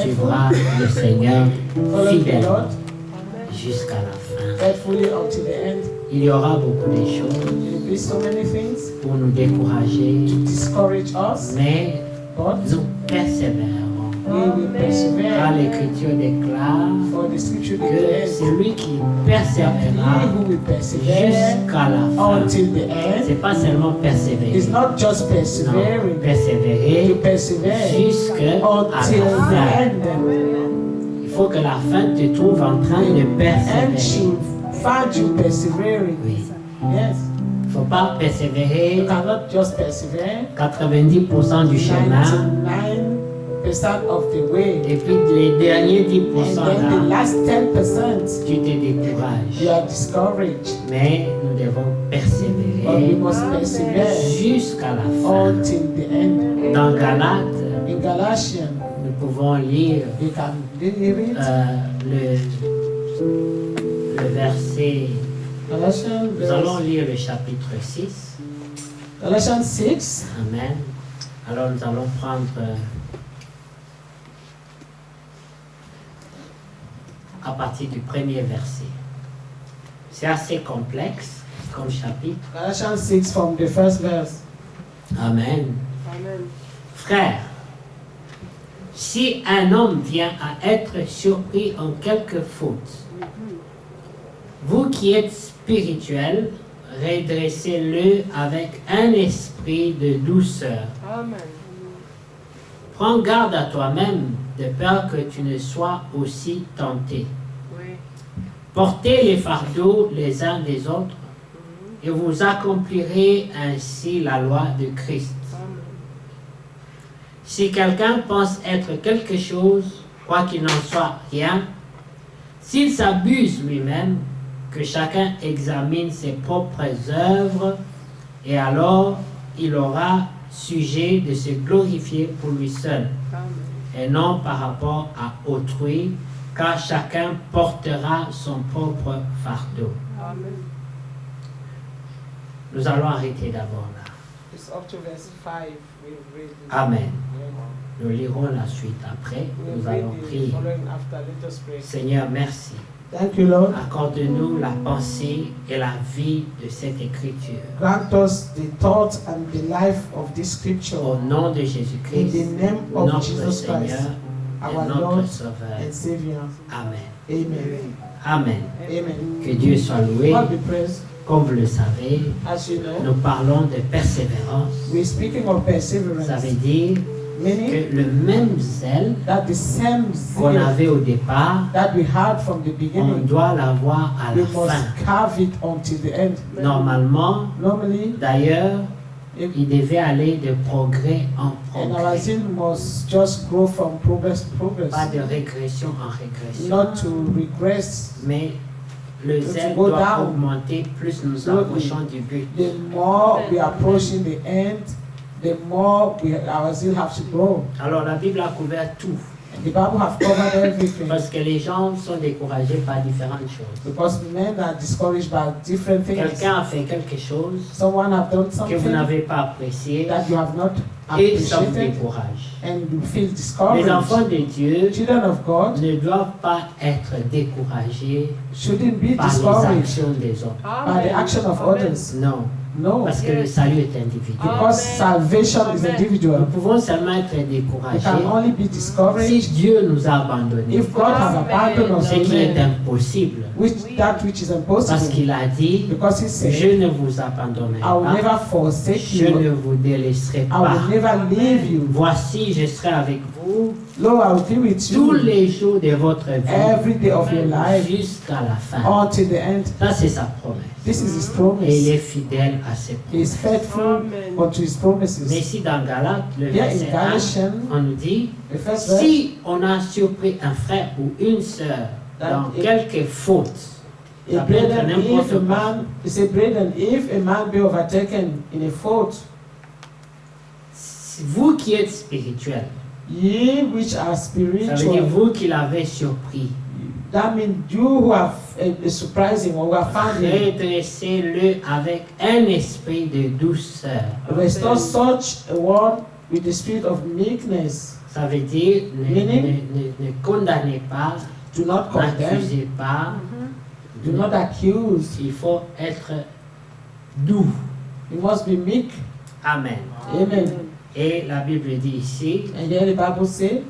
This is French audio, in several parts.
suivra le Seigneur follow the fidèlement Lord jusqu'à la fin. faithfully until the end. Il y aura beaucoup de choses There will be so many things pour nous décourager, to discourage us, mais but nous persévérons. we will Car persevere. l'Écriture déclare For the scripture que declares, celui qui he persévérera who will persevere jusqu'à la fin, until the end c'est pas seulement persévérer, is not just non, persevering, to persévérer persevere jusqu'à until la the fin. end. Il faut que la fin te trouve en train de And persévérer. should find you persevering. Oui. Yes. Il ne faut pas You persévérer cannot just persevere 90% du chemin 99% of the way. et puis les derniers 10% And then the là, last 10% tu te you décourages. are discouraged. Mais nous devons But we persévérer must persevere jusqu'à la fin. until the end. Dans Galates, In Galatians, nous pouvons lire you can read le verset. Galatians, Nous allons lire le chapitre 6. Galatians 6. Amen. Alors nous allons prendre à partir du premier verset. C'est assez complexe comme chapitre. Galatians 6 from the first verse. Amen. Amen. Frères, si un homme vient à être surpris en quelque faute, vous qui êtes spirituels, redressez-le avec un esprit de douceur. Amen. Prends garde à toi-même, de peur que tu ne sois aussi tenté. Oui. Portez les fardeaux les uns des autres, et vous accomplirez ainsi la loi de Christ. Amen. Si quelqu'un pense être quelque chose, quoi qu'il n'en soit rien, s'il s'abuse lui-même, que chacun examine ses propres œuvres, et alors il aura sujet de se glorifier pour lui seul, Amen. et non par rapport à autrui, car chacun portera son propre fardeau. Amen. Nous allons arrêter d'abord là. It's up to verse 5. We read it. Amen. Nous lirons la suite après. We'll Nous read allons the prier. following after. Let us pray. Seigneur, merci. Thank you, Lord. Accorde-nous la pensée et la vie de cette écriture. Grant us the thought and the life of this scripture. Au nom de In Jésus-Christ, the name of notre Jesus Seigneur Christ, et our notre Lord Sauveur. and Savior. Amen. Amen. Amen. Amen. Que Dieu soit loué. God be praised. Comme vous le savez, As you know, nous parlons de persévérance. we're speaking of perseverance, Ça veut dire meaning que le même zèle that the same qu'on zeal avait au départ, that we had from the on beginning, doit l'avoir à we la must fin. carve it until the end. Normalement, Normally, d'ailleurs, if, il devait aller de progrès en and our progrès. zeal must just grow from progress to progress, Pas de régression en régression. not to regress. Mais le To zèle go doit down. augmenter plus nous Slowly. approchons du but. The more we are approaching the end, the more our zeal have to grow. Alors la Bible a couvert tout. And the Bible have covered everything. Parce que les gens sont découragés par différentes choses. Because men are discouraged by different things. Quelqu'un a fait quelque chose Someone have done que vous something n'avez pas apprécié that you have not et ça vous appreciated, décourage. and you feel Les discouraged. enfants de Dieu Children of God ne doivent pas être découragés shouldn't be par les discouraged actions des autres. by the action of Amen. others. Non, No, parce que le salut est individuel. because salvation is Amen. Nous individual. pouvons seulement être We découragés can only be si discouraged Dieu nous a abandonnés. if God has abandoned us, Ce qui est amen. impossible. That which is Parce impossible. qu'il a dit, Because He je said, ne vous abandonnerai I will pas, never forsake je ne you. vous délaisserai I pas. will never leave you. Voici, je serai avec vous Lo, I will be with tous you les jours de votre vie every day of your life jusqu'à la fin. until the end. Ça, c'est sa promesse. This is His Et il promise. est fidèle à ses He is promesses. faithful Amen. unto His Mais promises. ici, dans Galates, le Here in verset 1, Galatians, on nous dit, the first verse, si on a surpris un frère ou une sœur dans quelque faute, a ça peut être brethren, n'importe if a quoi. man, he said, brethren, if a man be overtaken in a fault, Vous qui êtes spirituels, ye which are ça veut dire spiritual, vous qui l'avez surpris, that means you who have a surprising or who have found him, redressez-le avec un esprit de douceur. restore such a one with the spirit of meekness. Ça veut dire ne condamnez pas, Do not condemn. n'accusez pas. Do not accuse. Il faut être doux. You must be meek. Amen. Amen. Et la Bible dit ici, And here the Bible says,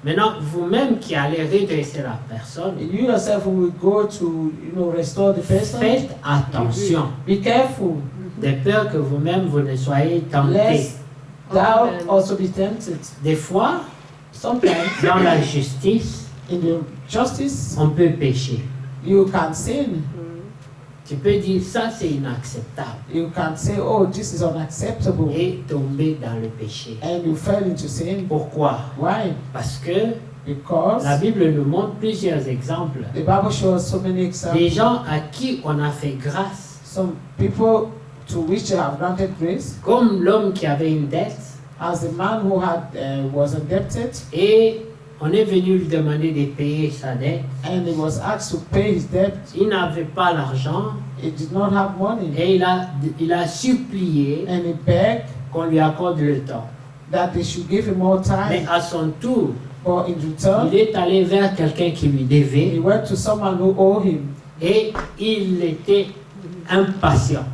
maintenant vous-même qui allez redresser la personne, you yourself will go to, restore the person. faites attention, Be careful, de peur que vous-même vous ne soyez tentés. lest thou also be tempted. Des fois, Sometimes dans la justice, in the justice, on peut pécher. you can sin. Tu peux dire ça c'est inacceptable You can say, oh, this is unacceptable. et tomber dans le péché. And you fell into sin. Pourquoi? Why? Parce que Because la Bible nous montre plusieurs exemples. the Bible shows so many Des examples. gens à qui on a fait grâce, Some people to which they have granted grace, comme l'homme qui avait une dette, as the man who was indebted, et on est venu lui demander de payer sa dette. and he was asked to pay his debt. Il n'avait pas l'argent He did not have money, et il a supplié and he begged qu'on lui accorde le temps. that they should give him more Mais time. à son tour, But in return, il est allé vers quelqu'un qui lui he devait went to someone who owed him, et il était impatient.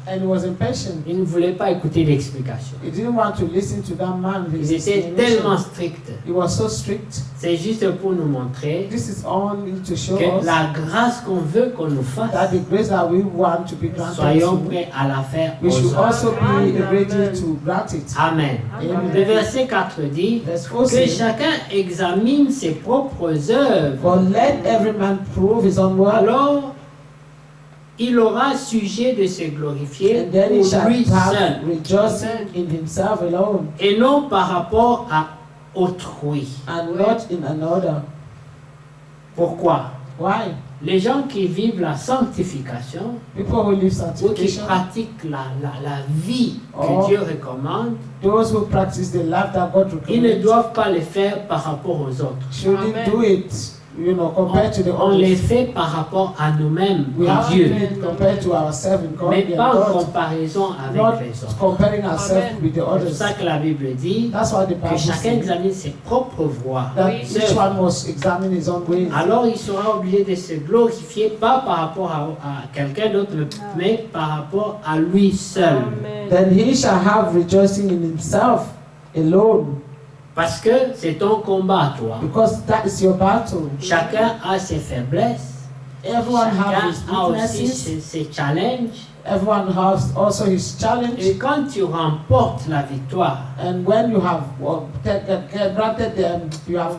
and he was impatient. Il ne voulait pas écouter l'explication. He didn't want to listen to that man. Il His était explanation. tellement strict. He was so strict. C'est juste pour nous montrer This is only to show que us la grâce qu'on veut qu'on nous that fasse, the grace that we want to be granted soyons to, prêts à la faire we aux should autres. also be ready to grant it. Amen. Amen. Le verset 4 dit Verse 4 que says, chacun examine ses propres œuvres. but let every man prove his own work, Alors, il aura sujet de se glorifier and then he pour shall lui seul have rejoicing in himself alone, et non par rapport à autrui. and not in another. Pourquoi? Why? Les gens qui vivent la sanctification People who live ou qui sanctification, pratiquent la vie que Oh. Dieu recommande, those who practice the life that God ils ne recommends, doivent pas le faire par rapport aux autres. shouldn't do it, compared to the On les others. fait par rapport à nous-mêmes We have to et Dieu, do it compared to ourselves in God mais and pas en God, comparaison not avec les autres. comparing ourselves with the C'est pour others. ça que la Bible dit That's why the que Bible chacun says examine ses propres voies. that each one must examine his own ways. Alors il sera obligé de se glorifier, pas par rapport à quelqu'un d'autre, mais par rapport à lui seul. Then he shall have rejoicing in himself alone, Parce que c'est ton combat, toi. because that is your battle. Chacun a ses faiblesses, Everyone has his chacun a aussi weaknesses. ses challenges. Everyone has also his challenge. Et quand tu remportes la victoire, And when you have granted them, you have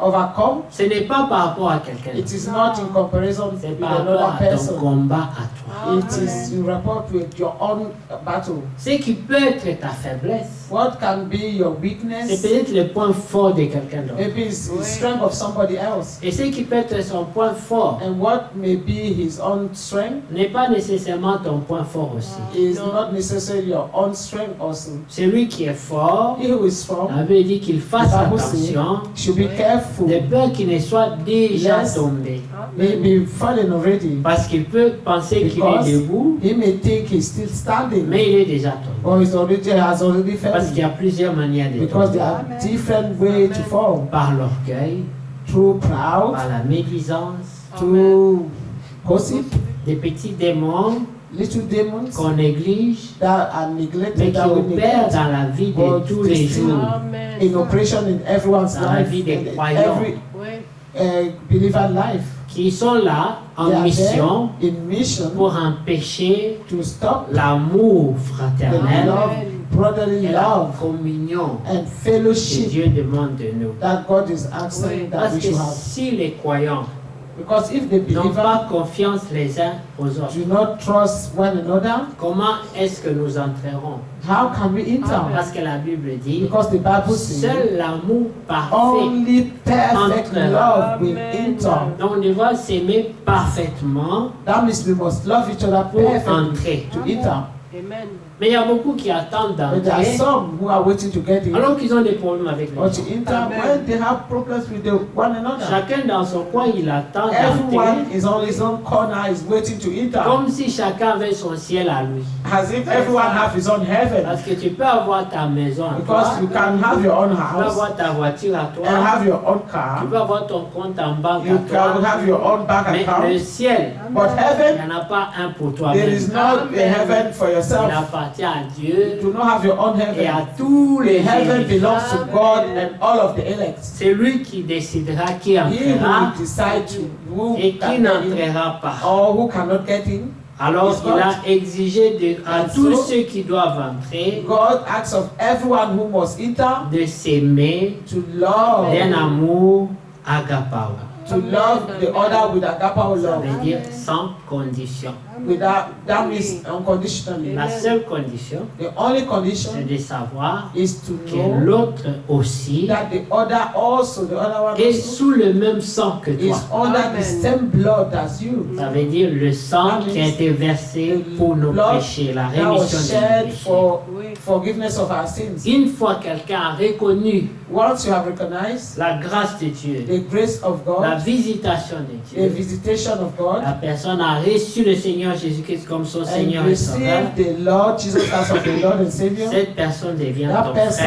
overcome. ce n'est pas par rapport à quelqu'un It d'autre. is not in comparison C'est with par rapport another à ton person. combat à toi. It is in rapport with your own battle. Ce qui peut être ta faiblesse, What can be your c'est weakness? peut-être le point fort de quelqu'un d'autre. Maybe it's the strength of somebody else. Et ce qui peut être son point fort And what may be his own strength n'est pas nécessairement ton point fort aussi. is not necessarily your own strength also. Celui qui est fort, He who is strong la Bible dit qu'il fasse The Bible says, attention should be careful. de peur qu'il ne soit déjà Yes. tombé. May be fallen already. Parce qu'il peut penser qu'il Because est debout, he may think he's still standing, mais il est déjà tombé. or has already Parce qu'il y fallen. a plusieurs manières de Because there tomber. are different ways to fall. Par l'orgueil, Through proud, par la médisance, through gossip, des petits démons little demons qu'on néglige, that are mais neglected, qui that we opèrent neglect dans la vie de But tous they les still- jours. in operation in everyone's Dans la life, vie des and croyants. every believer life. Qui sont là They en are mission there in mission pour empêcher to stop l'amour the fraternel love, brotherly et la love, communion and que fellowship Dieu demande de nous. that God is asking that Parce we que should have. si les croyants Because if the n'ont believers pas confiance les uns aux autres, do not trust one another, comment est-ce que nous entrerons? how can we enter? Parce que la Bible dit, Because the Bible says seul l'amour parfait. only perfect Entre- love will enter. Donc on devra s'aimer parfaitement That means we must love each other pour perfectly entrer. to enter. Mais il y a beaucoup qui attendent But there are d'entrer some who are waiting to get in alors qu'ils ont des problèmes avec les or gens. to enter when they have problems with one another. Chacun dans son coin, il attend d'entrer Everyone is on his own corner, is waiting to enter. comme si chacun avait son ciel à lui. as if everyone have his own heaven. Parce que tu peux avoir ta maison à toi, Because you can have your own tu peux house avoir ta voiture à and toi, have your own tu car. peux avoir ton compte en banque You à can toi, have your own bank mais le account. ciel, But il heaven, n'y en a pas un pour there toi-même. is not a heaven for Il yourself. appartient à You Dieu do not have your own et à heaven. tous The les heaven élus. belongs to God and all of the elect. C'est lui qui décidera qui He will entrera decide to who et qui can get in n'entrera pas. or who cannot get in. Alors Is il God. a exigé à And tous so, ceux qui doivent entrer God asks of everyone who must enter de s'aimer to love, d'un amour agapao. to love the other with agapao Ça love. veut dire sans condition. That means unconditionally. La seule condition, The only c'est condition de savoir is to que know l'autre aussi that the other one est also sous le même sang que is toi. under the Amen. same blood as you. Ça veut dire le sang qui a été versé pour nos péchés, la That was rémission de nos shed péchés. for Oui. forgiveness of our sins. Une fois quelqu'un a reconnu Once you have recognized la grâce de Dieu, the grace of la God, visitation de the Dieu, visitation of God, la personne a reçu le Seigneur Jésus-Christ comme son Seigneur and et Sauveur, receive the Lord Jesus as of the Lord and Savior, cette personne devient that ton frère person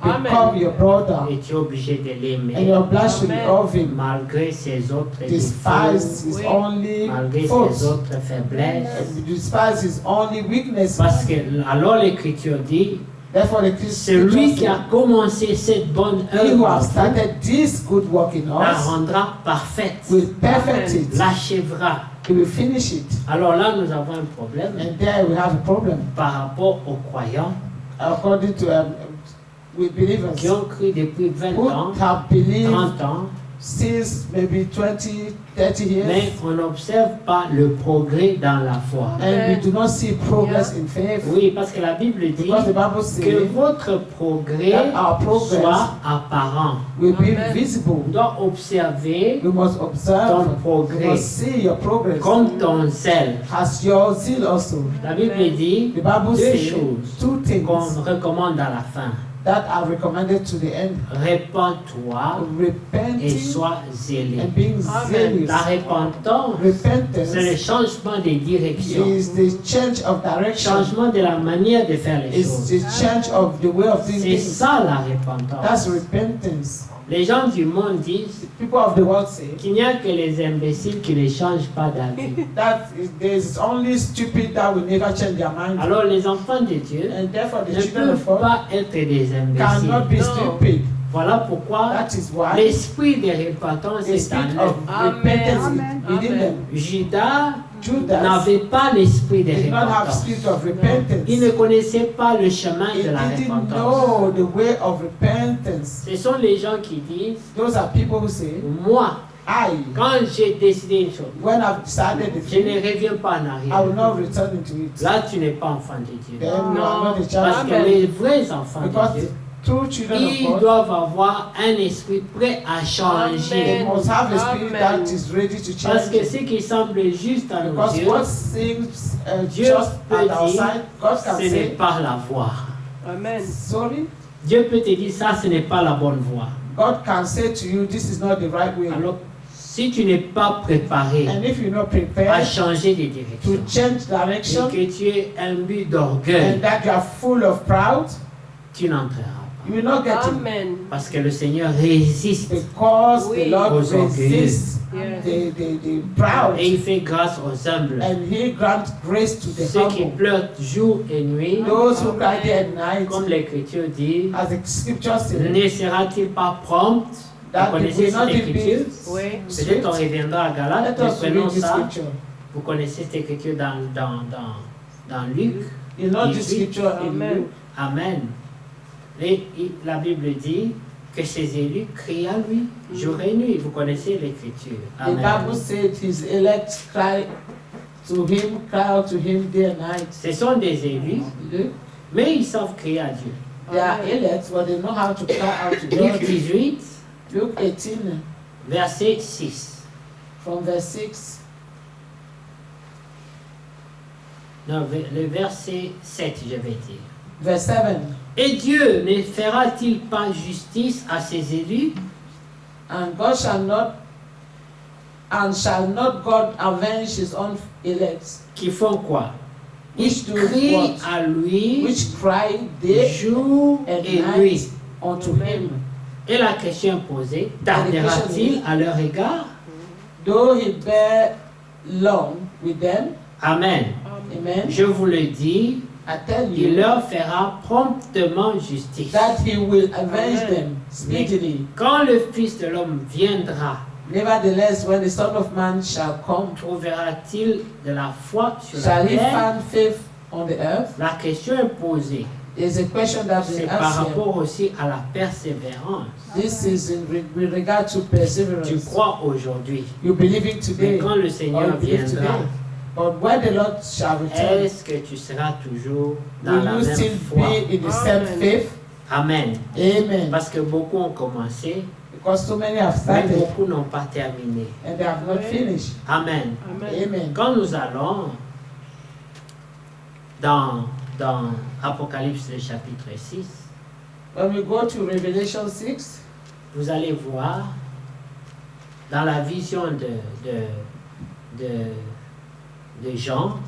Amen. become your brother, et tu es obligé de and l'aimer you're obliged to Amen. love him, malgré ses autres despise défauts, his Oui. only malgré ses faults, autres faiblesses. and despise his only weakness. Parce que alors l'Écriture dit, Therefore, the celui Christian qui a commencé cette bonne he who œuvre en has vous, started this good work in la us rendra parfaite, will perfect it. l'achèvera. He will finish it. Alors là, nous avons un problème And there we have a problem. par rapport aux croyants According to with believers qui ont cru depuis 20 who ans, have believed 30 ans, since maybe 20, 30 years, mais on n'observe pas le progrès dans la foi. and we do not see progress in faith. Oui, parce que la Bible dit Because the Bible que says votre progrès that our progress soit apparent. will be Amen. visible. On doit observer We must ton observe, we progrès must see your progress. comme ton zèle. As your zeal also. La Bible dit The Bible deux says choses two things qu'on recommande à la fin. that are recommended to the end. Répands-toi et Repenting sois zélé. and being Amen. La zealous. repentance, Repentance c'est le changement de direction, is the change of direction. changement de la manière de faire les It's choses. the change of the way of doing C'est things. ça la repentance. That's repentance. Les gens du monde disent People of the world say qu'il n'y a que les imbéciles qui ne changent pas d'avis. that there's only stupid that will never change their mind. Alors les enfants de Dieu And therefore the ne children peuvent of God pas être des cannot imbéciles. be stupid. Voilà pourquoi That is why l'esprit de repentance the est spirit en of eux. Amen. repentance Amen. is within them. Judas Judas n'avait pas l'esprit de did not have repentance. spirit of repentance. Il ne connaissait pas le chemin He de la didn't repentance. know the way of repentance. Ce sont les gens qui disent, Those are people who say, moi, I, quand j'ai décidé une chose, when I've decided the je ne thing, reviens pas en I will arrière. not return into it. Là, tu n'es pas enfant de Dieu. Then you are not a Parce child que of God. les vrais enfants Because de Dieu, the true children of ils God, doivent avoir un esprit prêt à changer. they Amen. must have a spirit Amen. that is ready to Parce que change. ce qui semble juste à nos Because yeux, what seems Dieu just peut at our dire, side, God can ce n'est say, pas la voie. Amen. sorry. Dieu peut te dire, ça, ce n'est pas la bonne voie. God can say to you, this is not the right way. Alors, si tu n'es pas préparé And if you're not à prepared changer de to direction, change et direction, que tu es imbu and d'orgueil, that you are full of pride, tu n'entreras pas. you will not get it. Amen. Parce que le Seigneur résiste Because the Oui. Lord Aux orgueilleux. resists Yes. the proud, et il fait grâce aux humbles. and He grants grace to the Ceux qui humble. pleurent jour et nuit, Those who cry day and night, comme l'Écriture dit, as the scripture says, ne sera-t-il pas prompt? Vous that it connaissez will not cette be Écriture? Oui. swift. Peut-être on reviendra à Galates, Let mais us prenons read this ça. scripture. Vous connaissez cette Écriture dans Luc. You know this 18. scripture in Amen. Luke. Amen. Et la Bible dit que ses élus crient à lui jour et nuit. Vous connaissez l'Écriture. The Amen. Bible said His elect cry out to Him day and night. Ce sont des élus, mais ils savent crier à Dieu. They are elect, but they know how to cry out to Luc God. 18, Luke 18, verset 6. from verse 6. Non, le verset 7, je vais dire. Verse 7. Et Dieu ne fera-t-il pas justice à ses élus And shall not God avenge His own elect, qui font quoi? which do Crie what? à lui Which cry day jour and et night nuit. unto him. Et la question est posée, tardera-t-il à leur égard? Though he bear long with them, Amen. amen, Je vous le dis, I tell il you leur fera promptement justice. that he will avenge them speedily. Quand le Fils de l'homme viendra, Nevertheless, when the Son of Man shall come, trouvera-t-il de la foi sur la shall he terre? find faith on the earth? La question est posée. Is a question that C'est we par answer. rapport aussi à la persévérance. This is with regard to Tu perseverance. crois aujourd'hui, You believe it mais today, quand le or Seigneur you believe viendra, today. But when the Lord shall return, est-ce que tu seras toujours dans la will you même still foi? be in the same faith? Amen. Amen. Parce que beaucoup ont commencé, Because so many have mais started beaucoup n'ont pas terminé. and they have not finished. Amen. Amen. Quand nous allons dans Apocalypse le chapitre 6, When we go to Revelation 6, vous allez voir dans la vision de Jean,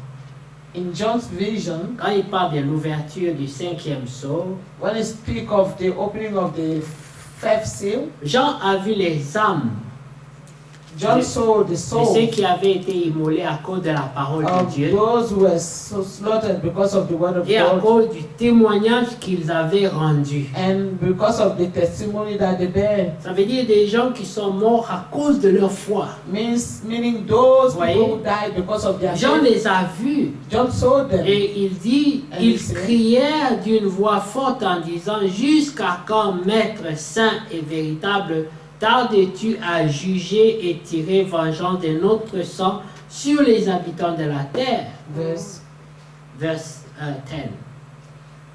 in John's vision, quand il parle de l'ouverture du 5e sceau, when he speak of the opening of the fifth seal, Jean a vu les âmes John saw the de soul ceux qui avaient été immolés à cause de la parole de of Dieu those who were so slaughtered because of the word of et à God cause du témoignage qu'ils avaient rendu. and because of the testimony that they bear. Ça veut dire des gens qui sont morts à cause de leur foi. Meaning those Voyez? people who died because of their Jean faith. les a vus John saw them. et il dit, And ils he said, crièrent d'une voix forte en disant, jusqu'à quand, Maître saint et véritable, tardes-tu à juger et tirer vengeance de notre sang sur les habitants de la terre? Verse 10.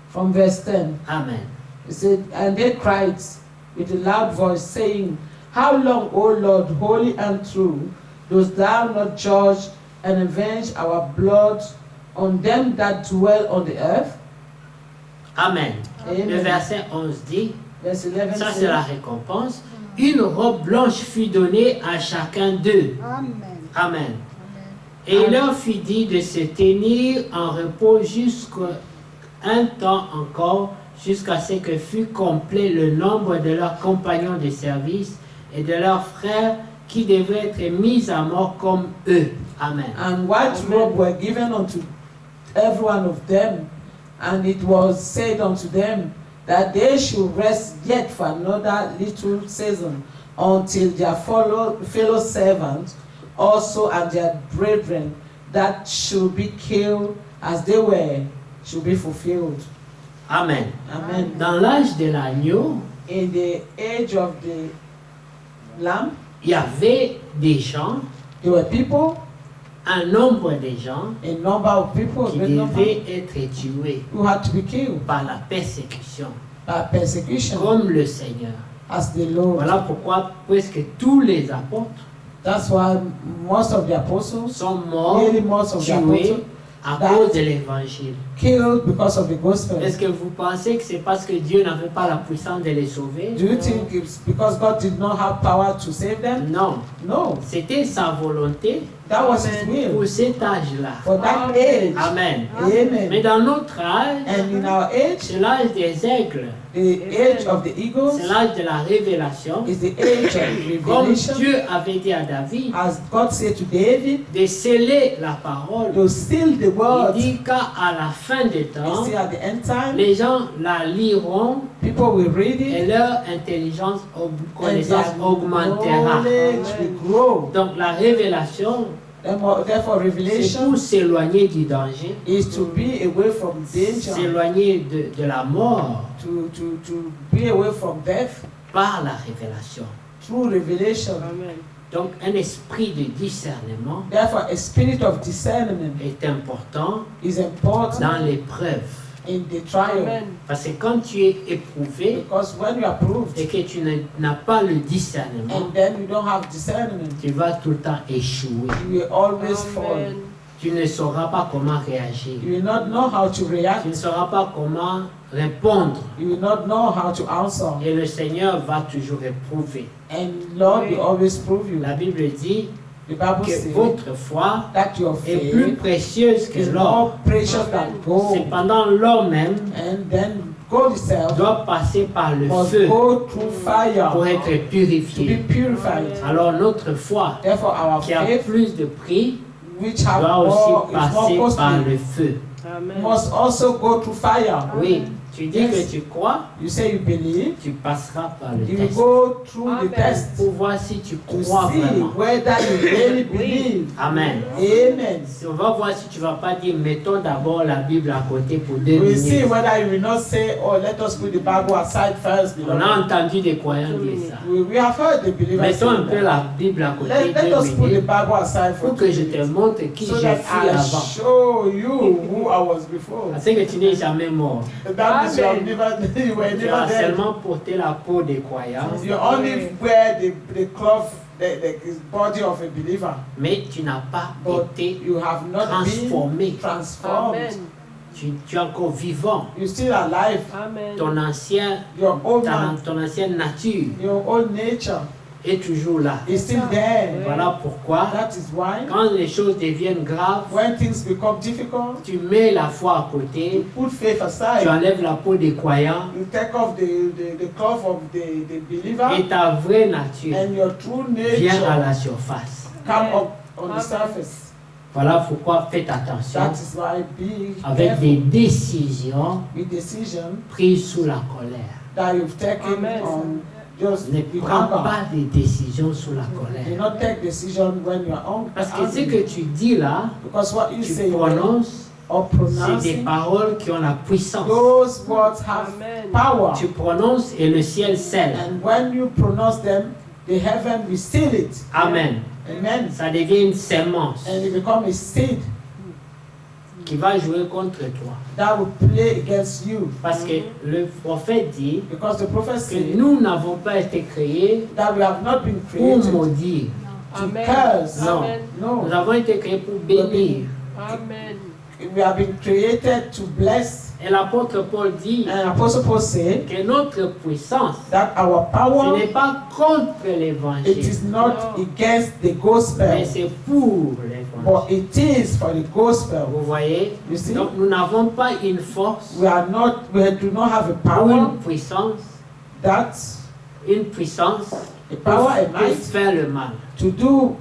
From verse 10. Amen. He said, and they cried with a loud voice, saying, How long, O Lord, holy and true, dost thou not judge and avenge our blood on them that dwell on the earth? Amen. Amen. Le verset 11 dit, Verse 11 ça c'est la says, récompense, une robe blanche fut donnée à chacun d'eux. Amen. Amen. Et il leur fut dit de se tenir en repos jusqu'à un temps encore, jusqu'à ce que fût complet le nombre de leurs compagnons de service et de leurs frères qui devaient être mis à mort comme eux. Amen. And white robe were given unto every one of them, and it was said unto them that they should rest yet for another little season, until their fellow servants also and their brethren that should be killed as they were should be fulfilled. Amen. Amen. Dans l'âge de l'agneau, In the age of the Lamb, il y avait des gens, there were people, un nombre de gens a number of people, a qui great number, devaient être tués who had to be killed par la persécution, by persecution comme le Seigneur. as the Lord. Voilà pourquoi presque tous les apôtres That's why most of the apostles, sont morts, nearly most of the tués apostles, à that- cause de l'évangile. killed because of the gospel. Est-ce que vous pensez que c'est parce que Dieu n'avait pas la puissance de les sauver? Do you think it's because God did not have power to save them? Non, No, c'était sa volonté that was His will pour cet âge-là. for that age. Amen. Amen. Mais dans notre âge, And in our age, c'est l'âge des aigles, the age of the eagles c'est l'âge de la révélation. is the age of Comme revelation. Dieu avait dit à David, As God said to David, de sceller la parole. to seal the word. Il dit qu'à la fin des You temps, see, at the end time, les gens la liront people will read et it leur intelligence, and connaissance their augmentera. knowledge will grow. Donc la révélation, Therefore, c'est revelation pour s'éloigner du danger, is to be away from danger, s'éloigner de la mort to be away from death par la révélation. through revelation. Donc un esprit de discernement Therefore, a spirit of discernment est important is important dans l'épreuve. in the trial. Parce que quand tu es éprouvé Because when you are proved et que tu n'as pas le discernement, and then you don't have discernment, tu vas tout le temps échouer. you will always fall. Tu ne sauras pas comment réagir. You will not know how to react. Tu ne sauras pas comment répondre. You will not know how to answer. Et le Seigneur va toujours éprouver. And Lord will always prove you. La Bible dit, The Bible que says votre foi that your est plus faith précieuse que is l'or. more precious than gold. Cependant, l'or même And then gold itself doit passer par le must feu go through fire pour être to be purifié. purified. Alors notre foi, Therefore, our qui a faith, plus de prix, which have doit more, aussi is more passer par costly, le feu. must also go through fire. Oui, tu dis Yes. que tu crois, You say you believe, tu passeras par le you test go through Amen. the test pour voir si tu to crois see vraiment. whether you really believe. Amen. Amen. On va voir si tu ne vas pas dire mettons d'abord la Bible à côté pour 2 We'll see minutes. whether you will not say, oh, let us put the Bible aside first. On a beloved. entendu des croyants dire ça. We have heard the believers Mettons un say peu that. la Bible à côté Let 2 us put the minutes Bible aside for pour que 2 je te minutes, montre qui so j'ai that fui I avant. show you who I was before. Parce que tu n'es jamais mort. That means you have Amen. never, you were Tu never as dead. seulement porté la peau des croyants, You only wear the cloth, the body of a believer, mais tu n'as pas but été you have not transformé. been transformed. Amen. Tu es encore vivant. You're still alive. Amen. Ton Your ancienne nature old nature est toujours là. is still there. Voilà pourquoi, That is why quand les choses deviennent graves, when things become difficult, tu mets la foi à you côté, put faith tu aside. enlèves la peau des croyants You take off the cloth of the believer, et ta vraie nature and your true vient à nature la surface. come up on the Amen. surface. Voilà pourquoi faites attention That is why be avec careful des décisions with decision prises sous la colère. that you've taken Amen. on just Ne with prends anger. pas des décisions sous la Do colère. not take decision when you are Parce que ce angry. que tu dis là, Because what you tu say prononces, or c'est des pronouncing, paroles qui ont la puissance. those words have Amen. power. Tu prononces et le ciel scelle. And when you pronounce them, the heaven will seal it. Amen. Amen. Ça devient une sémence And it become a seed qui va jouer contre toi. that will play against you. Parce que le prophète dit Because the prophet que said nous n'avons pas été créés that we have not been pour created maudire. to Amen. curse. Non. Amen. Nous No. avons été créés pour bénir. Amen. We have been created to bless. Et l'apôtre Paul dit And Apostle Paul said que notre puissance, that our ce power, n'est pas contre it l'évangile, is not No. against the mais gospel, c'est pour but l'évangile. it is for the gospel. Vous voyez? You see, Donc nous n'avons pas une force we do not have a ou power une puissance, that a power, a pour might faire le mal. to do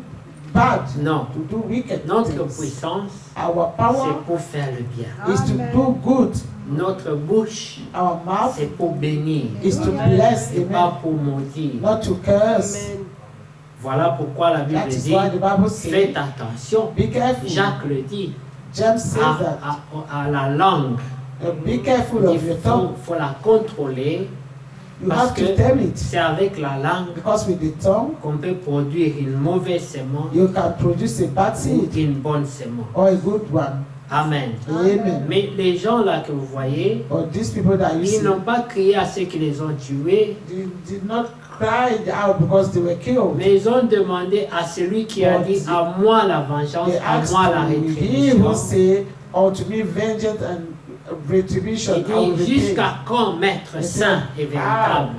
bad, Non. to do wicked Notre things. puissance, Our c'est power pour faire le bien. is to do good. Notre bouche, Our mouth c'est pour bénir, is to bless, et amen, pas pour maudire. not to curse. Amen. Voilà pourquoi la Bible That is dit, why the Bible says, faites attention. be careful. Jacques le dit, James says that. à la langue. Be careful Il of your tongue. faut la contrôler You parce have to que tame it. c'est avec la langue Because with the tongue, qu'on peut produire une mauvaise sémence you can produce a bad ou seed une bonne sémence. or a good one. Amen. Amen. Mais les gens là que vous voyez, But these people that you ils see, n'ont pas crié à ceux qui les ont tués, they did not cry out because they were killed. mais ils ont demandé à celui qui a dit à moi la vengeance, They à asked moi la he rétribution. who say, unto me vengeance and retribution, Il I will dit repay. jusqu'à quand, Maître Il saint dit, et véritable,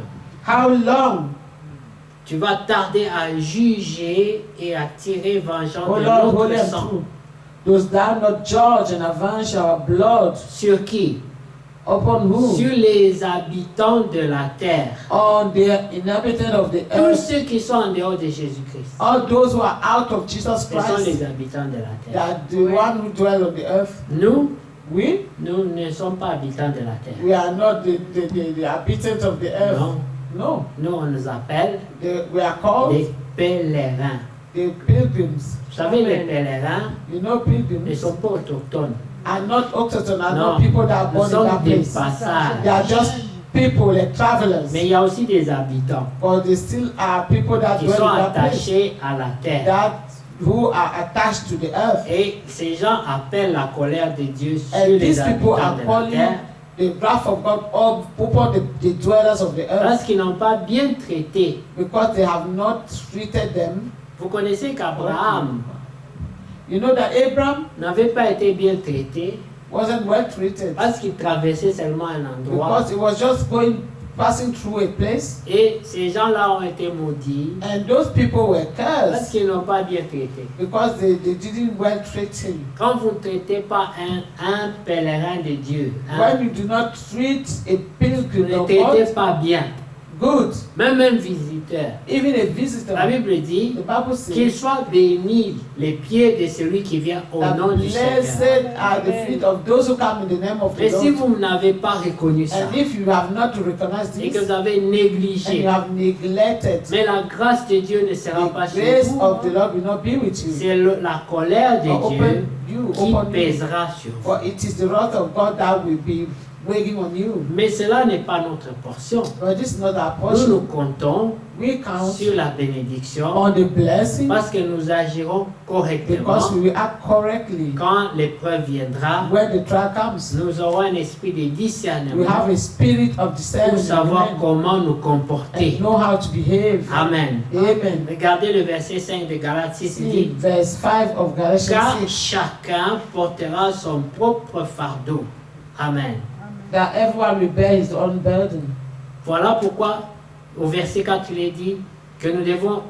How long, tu vas tarder à juger et à tirer vengeance O de Lord, notre holy and sang? true, dost thou not judge and avenge our blood? Sur qui? Upon whom? Sur les habitants de la terre. On the inhabitants of the Tous earth. ceux qui sont en dehors de Jésus-Christ, All those who are out of Jesus ce sont Christ, les habitants de la terre. that the one who dwell on the earth. Nous, We nous ne sommes pas habitants de la terre. we are not the habitants of the earth. Non, No. nous on nous appelle We are called des pèlerins. the pilgrims. Vous savez, les pèlerins You know, ne pilgrims sont pas autochtones. are not autochthon, are Non, not people that are nous born in sommes that des place. They passages. are just people, like travelers. Mais il y a aussi des habitants But they still are people that qui dwell sont in that place. attachés à la terre. That who are attached to the earth. Et ces gens appellent la colère de Dieu sur And les these people habitants are de la calling terre the wrath of God upon the dwellers of the earth parce qu'ils n'ont pas bien traité. because they have not treated them. Vous connaissez qu'Abraham You know that Abraham n'avait pas été bien traité wasn't well treated parce qu'il traversait seulement un endroit because he was just going passing through a place, Et ces gens-là ont été maudits and those people were parce cursed qu'ils n'ont pas bien traité. because they didn't well treat him. Quand vous ne traitez pas un pèlerin de Dieu, When you do not treat a vous pilgrim ne of traitez God pas bien, good, même un visiteur, even a visitor, la Bible dit the Bible qu'il says soit béni les pieds de celui qui vient au that nom du Seigneur. blessed are the feet of those who come in the name of the Mais si Lord. vous n'avez pas reconnu ça And if you have not recognized et que this vous avez and négligé, you have neglected, mais la grâce de Dieu ne sera the pas sur grace vous. of the Lord will not be with you. C'est la colère de Or Dieu open you, qui open you. pèsera sur vous. For it is the wrath of God that will be weighing on you. Mais cela n'est pas notre portion. But this is not our Nous nous portion. comptons We count sur la bénédiction on the blessing parce que nous agirons correctement. because we will act correctly. Quand l'épreuve viendra, When the trial comes, nous aurons un esprit de we discernement have a spirit of pour discernment savoir comment nous comporter. and know how to behave. Amen. Amen. Regardez le verset 5 de Galates 6, il See dit verse 5 of Galatians car 6. chacun portera son propre fardeau. Amen. That everyone will bear his own burden. Voilà pourquoi au verset 4 il est dit que nous devons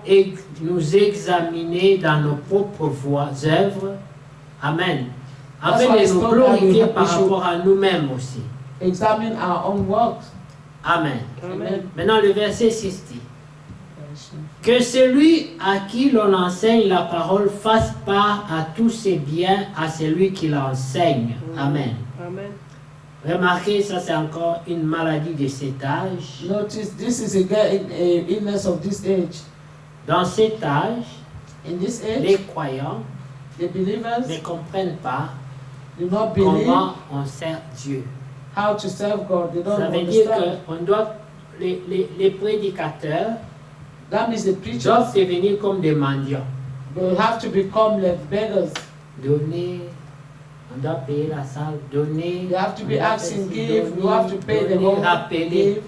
nous examiner dans nos propres œuvres. Amen. Afin de nous glorifier par rapport à nous-mêmes aussi. Examine our own works. Amen. Amen. Maintenant le verset 6 dit que celui à qui l'on enseigne la parole fasse part à tous ses biens à celui qui l'enseigne. Amen. Amen. Remarquez, ça c'est encore une maladie de cet âge. Notice this is again a illness of this age. Dans cet âge, In this les age, croyants the believers ne comprennent pas do not believe comment on sert Dieu. how to serve God. They don't Ça veut dire understand. qu'on doit, les prédicateurs That means the preachers, doivent devenir comme des mendiants. they have to become like beggars. Donner, on doit payer la salle, donner. They have to be on doit asking, faire give, donner, you have to pay the donner, whole rappeler. give.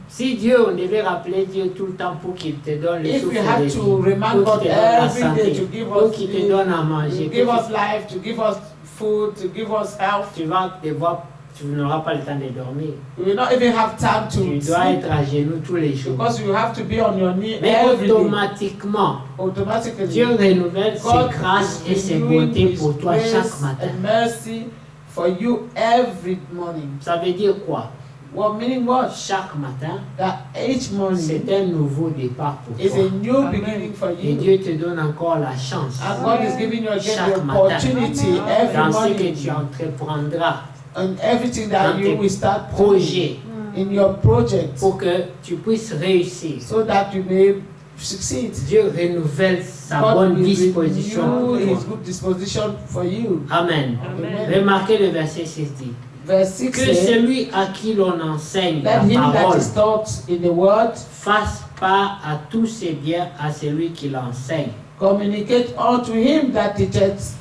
Si Dieu, on devait rappeler Dieu tout le temps pour qu'il te donne le If souffle we de have vie, to pour remind qu'il God te donne la every day santé, to give pour us qu'il te life, donne à manger, to give pour us life, to give us food, to give us health. tu vas devoir, tu n'auras pas le temps de dormir. We will not even have time Tu to dois sleep être à genoux tous les jours. because you have to be on your knee Mais every day. automatiquement, Automatically, Dieu renouvelle God ses grâces et is ses renewing bontés His pour toi grace chaque matin. and mercy for you every morning. Ça veut dire quoi? What meaning what? Chaque matin, That each morning c'est un nouveau départ pour is toi. a new Amen. beginning for Et you. Dieu te donne encore la chance And God is giving you again Chaque the matin. opportunity every dans ce que morning tu entreprendras, and everything that dans you tes will start doing projets, in your project pour que tu puisses réussir. so that you may succeed. Dieu renouvelle sa God bonne will disposition renew pour His toi. good disposition for you. Amen. Amen. Remarquez le verset 6 dit Verse 6 que says, celui à qui l'on enseigne la let him that parole is taught in the word fasse part à tous ses biens à celui qui l'enseigne. communicate unto him that teacheth.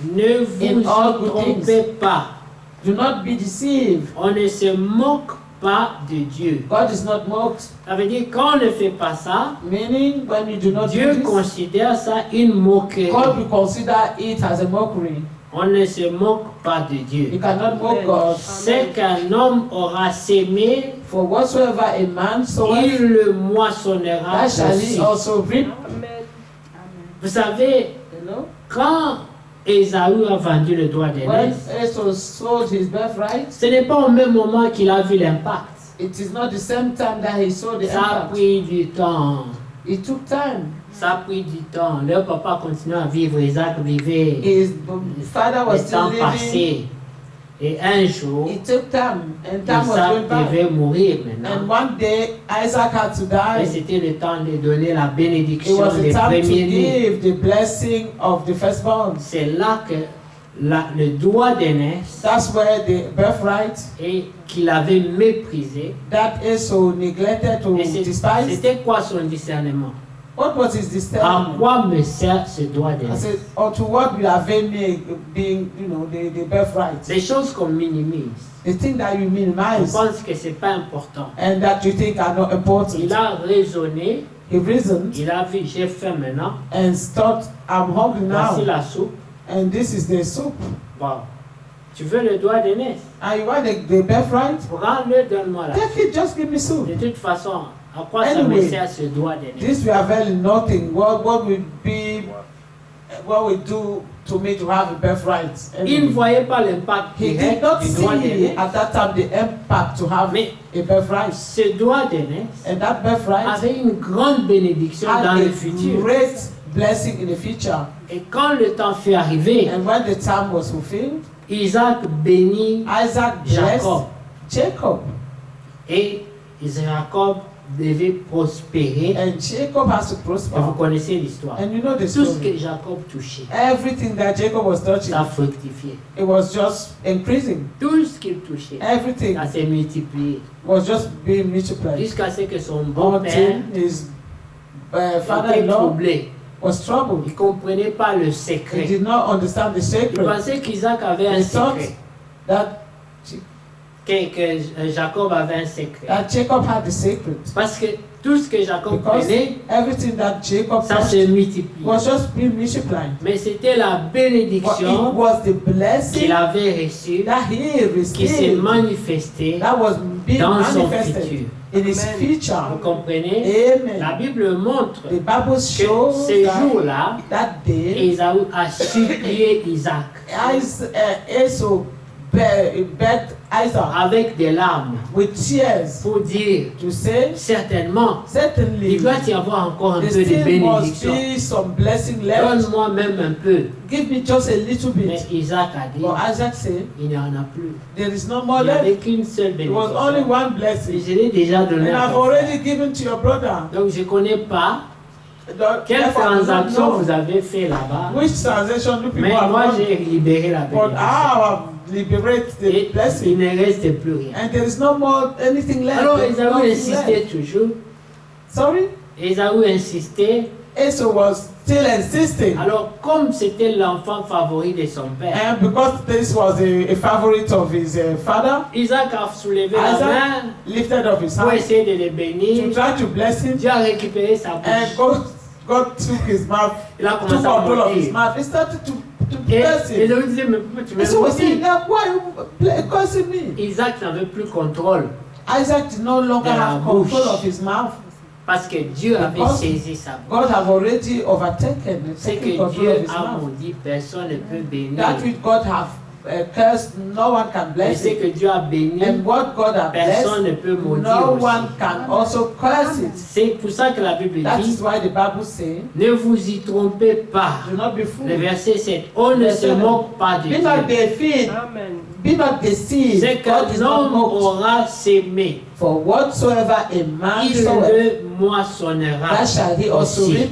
Ne vous In all good trompez pas. Do not be deceived. On ne se moque pas de Dieu. God is not mocked. Ça veut dire quand on ne fait pas ça, Meaning, when you do not do Dieu this, considère ça une moquerie. God will consider it as a mockery. On ne se moque pas de You Dieu. cannot mock God. C'est qu'un homme aura sémé, For whatsoever a man soweth, il le moissonnera that shall aussi. he also reap. Amen. Vous savez, You know, quand Ésaü a vendu le droit when d'aînesse, Esau sold his birthright, ce n'est pas au même moment qu'il a vu l'impact. it is not the same time that he saw the Ça a impact. pris du temps. It took time. Ça a pris du temps. Leur papa continue à vivre, Isaac vivait. His father was Le still temps living. passé. Et un jour, It took time, and time was Isaac going by. devait mourir And maintenant. one day, Isaac had to Et die. c'était le temps de donner la It bénédiction was the des time to premiers-nés. give the blessing of the firstborn. C'est là que le droit d'aînesse That's where the birthright et qu'il avait méprisé. that Esau neglected to Et despise. c'était quoi son discernement? What was his À discernement? quoi me sert ce droit I d'aînesse? said, unto what will avail me being, the birthright? Des choses qu'on minimise. The thing that you On minimize pense que c'est pas important. and that you think are not important. Il a raisonné, He reasoned il a vu, j'ai faim maintenant, and thought, I'm hungry voici now, la soupe. and this is the soup. Bon. Tu veux le droit d'aînesse? And you want the birthright? Prends-le, donne-moi la. Take it, just give me soon. De toute façon, à quoi ça Anyway, me sert ce droit d'aînesse? This will avail nothing. What will be, what will do to me to have a birthright? Il ne Anyway. voyait pas l'impact He did direct not du droit see d'aînesse. at that time the impact to have Mais a birthright. ce droit d'aînesse And that birthright avait une grande bénédiction dans had le a futur. great blessing in the future. Et quand le temps fut arrivé, And when the time was fulfilled, Isaac bénit Isaac blessed Jacob. Jacob. Et Jacob devait prospérer. And Jacob has to Et vous prosper. connaissez l'histoire. And you know the Tout ce story. que Jacob touchait, Everything that Jacob was touching, ça fructifiait. it was just increasing. Tout ce qu'il touchait, Everything ça s'est multiplié. was just being multiplied. Jusqu'à ce que son beau-père Until his était father-in-law troublé. was troubled. Il ne comprenait pas le He secret. did not understand the Il secret. pensait qu'Isaac avait un He thought secret. that, Que Jacob avait un secret. that Jacob had the secret. Parce que tout ce que Jacob Because prenait, everything that Jacob ça touched se multipliait. was just being multiplied. Mais c'était la But it bénédiction was the blessing qu'il avait reçue that he qui s'est received manifestée that was being dans son manifested futur. in his Vous future. comprenez? La Amen. Bible montre The Bible que shows ce that, jour-là, that day, Ésaü a supplié Isaac Esau begged Isaac avec des larmes with tears pour dire to say, certainement, certainly, il doit y avoir encore un there peu de still must bénédiction. be some blessing left. Donne-moi même un peu. Give me just a little Mais bit. Isaac a dit, But Isaac said, il n'y en a plus. there is no Il more n'y avait left. qu'une seule It was only bénédiction. one Et blessing. je l'ai déjà donné And à I've ton frère. already given to your brother. Donc je ne connais pas quelle Therefore, I do not transaction know vous avez fait là-bas. which transaction do people Mais have moi done. j'ai libéré la But bénédiction. I have liberated the Et il blessing. ne reste plus rien. And there is no more anything left. Alors There is Ésaü nothing insistait left. toujours. Sorry? Ésaü insistait. Esau was still insisting. Alors comme c'était l'enfant favori de son père, And because this was a favorite of his father, Isaac a soulevé la Isaac main lifted up his pour hand essayer de le to bénir. try to bless him. Dieu a récupéré sa And bouche. God took his mouth, Il a took commencé à control of his mentir. mouth. He started to Et bless him. Ésaü disait, mais pourquoi tu Esau was me saying, maudis? now why are you cursing me? Isaac n'avait plus contrôle Isaac did no longer De la have control bouche. of his mouth. parce que Dieu avait Because saisi sa bouche. God have already overtaken and C'est taken que control Dieu of his a mouth. maudit, personne ne peut bénir. That which God have cursed, no one can Et bless c'est it. que Dieu a béni, And what God has personne blessed, ne peut maudire no aussi. one can also curse it. C'est pour ça que la Bible That dit, is why the Bible says, ne vous y trompez pas. do not be Le fooled. verset 7, on ne se moque pas de Be not Dieu. deceived. Amen. Be not deceived. C'est God is qu'un not homme mocked. aura sémé, For whatsoever a man il soweth, le moissonnera that shall he also aussi. reap.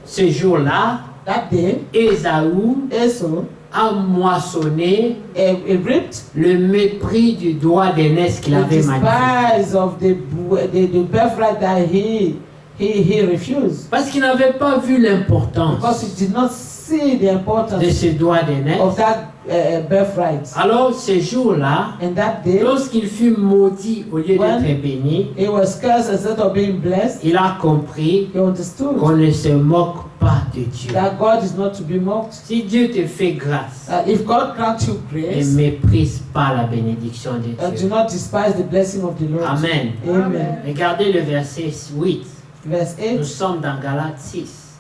Ce jour-là, That day, Ésaü Esau a moissonné he reaped le mépris du droit d'aînesse qu'il the avait manifesté. despise of the birthright that he refused. Parce qu'il n'avait pas vu l'importance Because he did not see the de importance ce droit d'aînesse. of that birthright. Alors, ce jour-là, And that day, lorsqu'il fut maudit au lieu When- d'être béni, he was cursed instead of being blessed. il a compris He understood qu'on ne se moque pas de Dieu. that God is not to be mocked. Si Dieu te fait grâce, If God grants you ne grace, méprise pas la bénédiction de do Dieu. not despise the blessing of the Lord. Amen. Amen. Regardez le verset 8. Verse Nous 8. sommes dans Galates 6.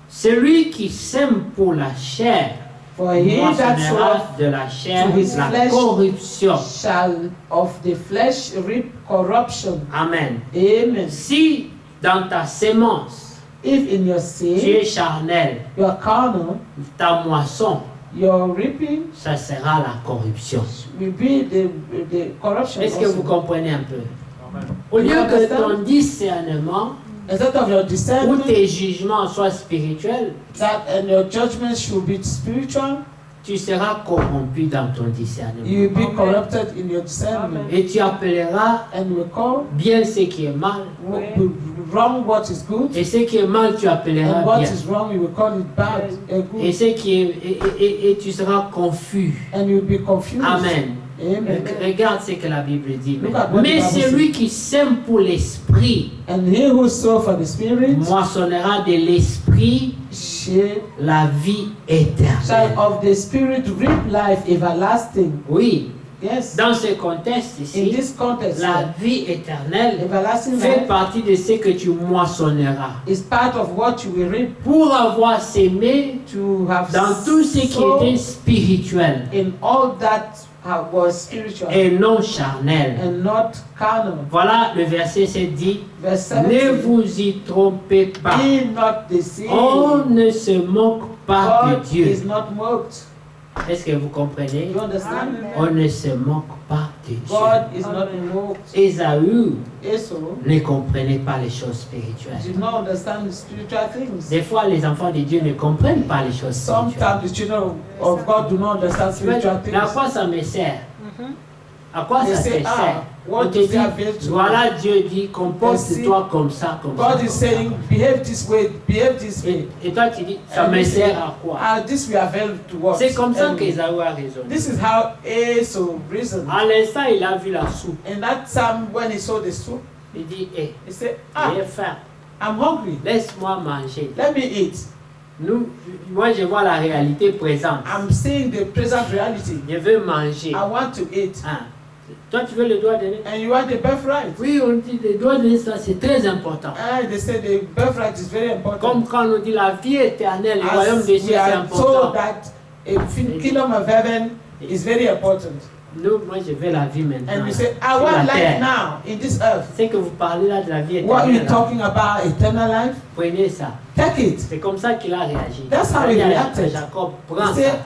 Celui qui sème pour la chair For he that moissonnera soweth de la chair to his la flesh corruption. shall of the flesh reap corruption. Amen. Amen. Si dans ta sémence, If in your tu seed es charnel, you are carnal, ta moisson, your reaping ça sera la corruption. will be the corruption. Est-ce que also. vous comprenez un peu? Au lieu You que understand? ton discernement Instead of your ou discernment, tes jugements soient spirituels, that and your judgment should be spiritual, tu seras corrompu dans ton discernement. you will be Amen. corrupted in your discernment. Et tu appelleras And you will call bien ce qui est mal, wrong what is good, et ce qui est mal, tu appelleras and what bien. is wrong, you will call it bad and Et good, ce qui est, et tu seras confus. and you will be confused. Amen. Amen. Regarde ce que la Bible dit. Look at what the Mais Bible celui qui sème pour l'esprit And he who sow for the Spirit moissonnera de l'esprit l'esprit la vie éternelle. Child of the Spirit reap life everlasting. Oui. Yes. Dans ce contexte In ici, this context, la vie éternelle everlasting fait life partie de ce que tu moissonneras. is part of what you will reap. Pour avoir sémé To have dans tout ce qui sown était spirituel in all that was spiritual et non charnel. and not carnal. Voilà le verset 7 dit, Verse ne 17. vous y trompez pas. Be not deceived. On ne se moque pas de God Dieu. is not mocked. Est-ce que vous comprenez? You understand? On ne se moque pas de Dieu. God is not mocked. Ésaü Esau ne comprenait pas les choses spirituelles. did not understand the spiritual things. Des fois, les enfants de Dieu ne comprennent pas les choses spirituelles. Sometimes the children of God do not understand spiritual Mais à things. quoi ça me sert? À quoi They ça te say, sert? ah, On what te does dit, that avail to voilà, Dieu dit, comporte-toi see, comme ça, comme ça. God comme is ça. saying, behave this way, behave this way. Et toi, tu dis, ça me sert à quoi? This will avail to what? C'est comme ça And qu'Ésaü a raisonné. this is how Esau reasoned. À l'instant, il a vu la soupe. In that time, when he saw the soup, Il dit, hé, he said, ah, j'ai faim, I'm hungry. laisse-moi manger. Let me eat. Moi, je vois la réalité présente. I'm seeing the present reality. Je veux manger. I want to eat. Ah. Toi, tu veux le doigt de nez? And you want the birthright. Oui, on dit le doigt de nez, ça c'est très important. And they say the birthright is very important. Comme quand on dit la vie éternelle, le royaume As des cieux, we c'est are told important. that a kingdom of heaven is very important. Nous, moi, je veux la vie maintenant. And we say, I sur want la life terre. now in this earth. C'est que vous parlez là de la vie What are you éternelle. talking about, eternal life? Prenez ça. Take it. C'est comme ça qu'il a réagi. That's how Il he a dit à reacted. Jacob, prends He said, ça.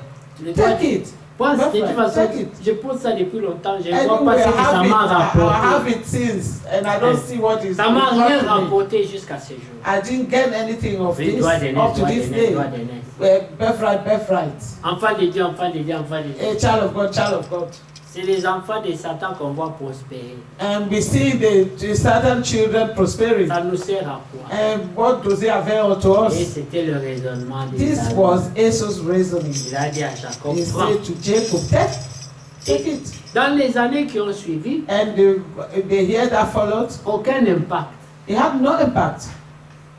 Le doigt Take de- it. Prends, de toute Birthright, façon, take it. je pose ça depuis longtemps. Je ne vois Anyway, pas I ce que ça have it, m'a I have rapporté. it since, and I don't see what is Ça m'a rien happening. rapporté jusqu'à ce jour. I didn't get anything of Oui, this doigt de nez, up to doigt de this nez, day. doigt de nez. Birthright. Enfant de Dieu, enfant de Dieu, enfant de Dieu. A child of God, child of God. C'est les enfants de Satan qu'on voit prospérer. And we see the certain children prospering. Ça nous sert à quoi? And what does it avail to Et us? c'était le raisonnement de This David. was Esau's reasoning. Il a dit à Jacob, He prends. said to Jacob, take it. Dans les années qui ont suivi, And the year that followed, aucun impact. it had no impact.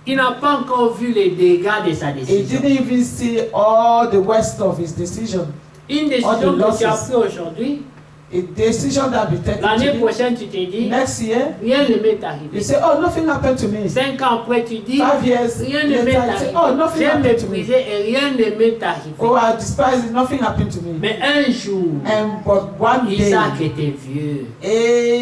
Il n'a pas encore vu les dégâts de sa He décision. didn't even see all the worst of his decision. Une décision all the que tu as losses. prise aujourd'hui, A decision that be taken l'année today, prochaine tu te dis, next year, rien ne m'est you arrivé. say, oh, nothing happened to me. 5 ans après, tu dis, 5 years rien ne m'est later, you say, oh, arrivé. nothing J'ai happened to me. méprisé et rien ne m'est arrivé. Oh, I despise it, nothing happened to me. Mais un jour, But one day, Isaac était vieux.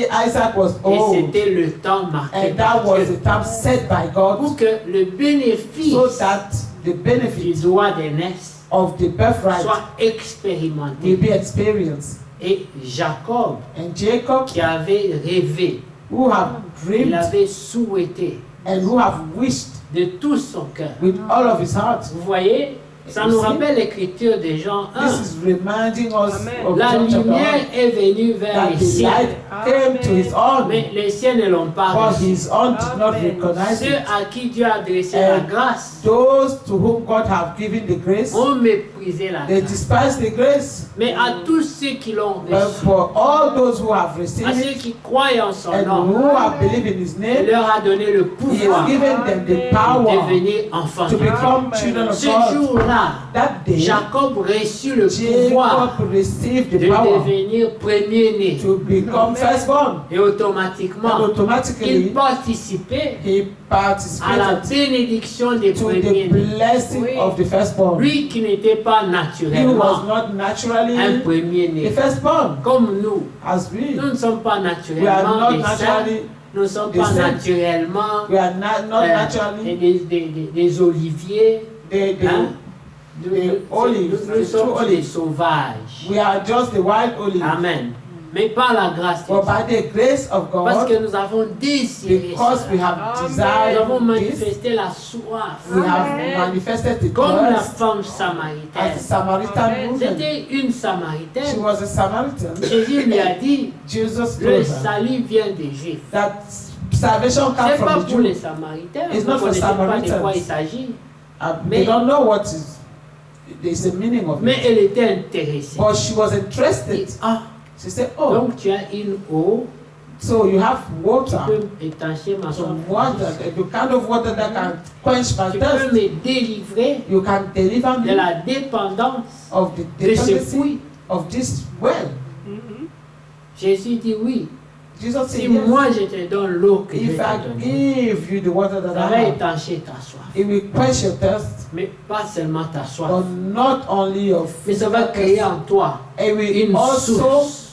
Isaac was Et old. c'était le temps marqué And par that was Dieu the time set by God pour que le bénéfice so that the du benefit droit d'aînesse of the birthright soit will expérimenté. be experienced. Et Jacob, And Jacob, qui avait rêvé, who have il dreamed avait souhaité and who have wished de tout son cœur. with all of his heart. Vous voyez, ça nous rappelle l'écriture de Jean 1. This is reminding us of La John chapter lumière 1, est venue vers that les the siens, light came to his own, mais les siens ne l'ont pas but reçu. his own did not recognize Ceux it. à qui Dieu a adressé la grâce Those to whom God have given the grace, ont méprisé la they grâce. despise the grace. Mais à tous ceux qui l'ont But reçu, for all those who have à received ceux it qui croient en son and nom, who have believed in his il name, leur a donné le he pouvoir has given them the de power devenir enfants to de Dieu. become children of Ce God. jour-là, That day, Jacob reçut le pouvoir Jacob received de the power devenir premier-né. to become firstborn. Et automatiquement, And il automatically, participait he à la participated bénédiction des to the premiers-nés. blessing of the firstborn. Lui qui n'était pas He was naturellement not naturally un the premier-né. firstborn, Comme nous, as we. nous ne sommes pas We are naturellement not des saints, naturally, nous ne sommes pas des saints. naturellement we are not naturally des oliviers. the Hein? the olives, Nous the sommes true des olives. sauvages. We are just the wild olives. Amen. Mais par la grâce de But Dieu. by the grace of Parce God, que nous avons désiré because we cela. have Nous desired avons this, manifesté la soif. we have manifested the Comme la thirst femme as a samaritaine. Samaritan woman. C'était une She Samaritaine. was a Samaritan. Jésus lui a dit, Jesus le told her salut vient des Juifs. that salvation comes C'est pas from the pour les Jews. Samaritains. It's Vous not ne for connaissez pas de Samaritans. quoi il s'agit. They don't know what is the meaning of Mais it. elle était intéressée. But she was interested. Ah, She said, oh, donc tu as une eau So you have Tu water, peux étancher ma soif. some water, the kind of water that can quench my Tu peux thirst. me délivrer You can deliver de me la dépendance of the de ce dependency puits. of this well. Jésus dit oui. Jesus Si said, yes. moi je te donne l'eau que je If vais I te donner, give you the water that ça I va have, étancher ta soif. it will quench your thirst, Mais pas seulement ta soif. but not only your Mais ça va physical créer thirst. en toi It will une also source.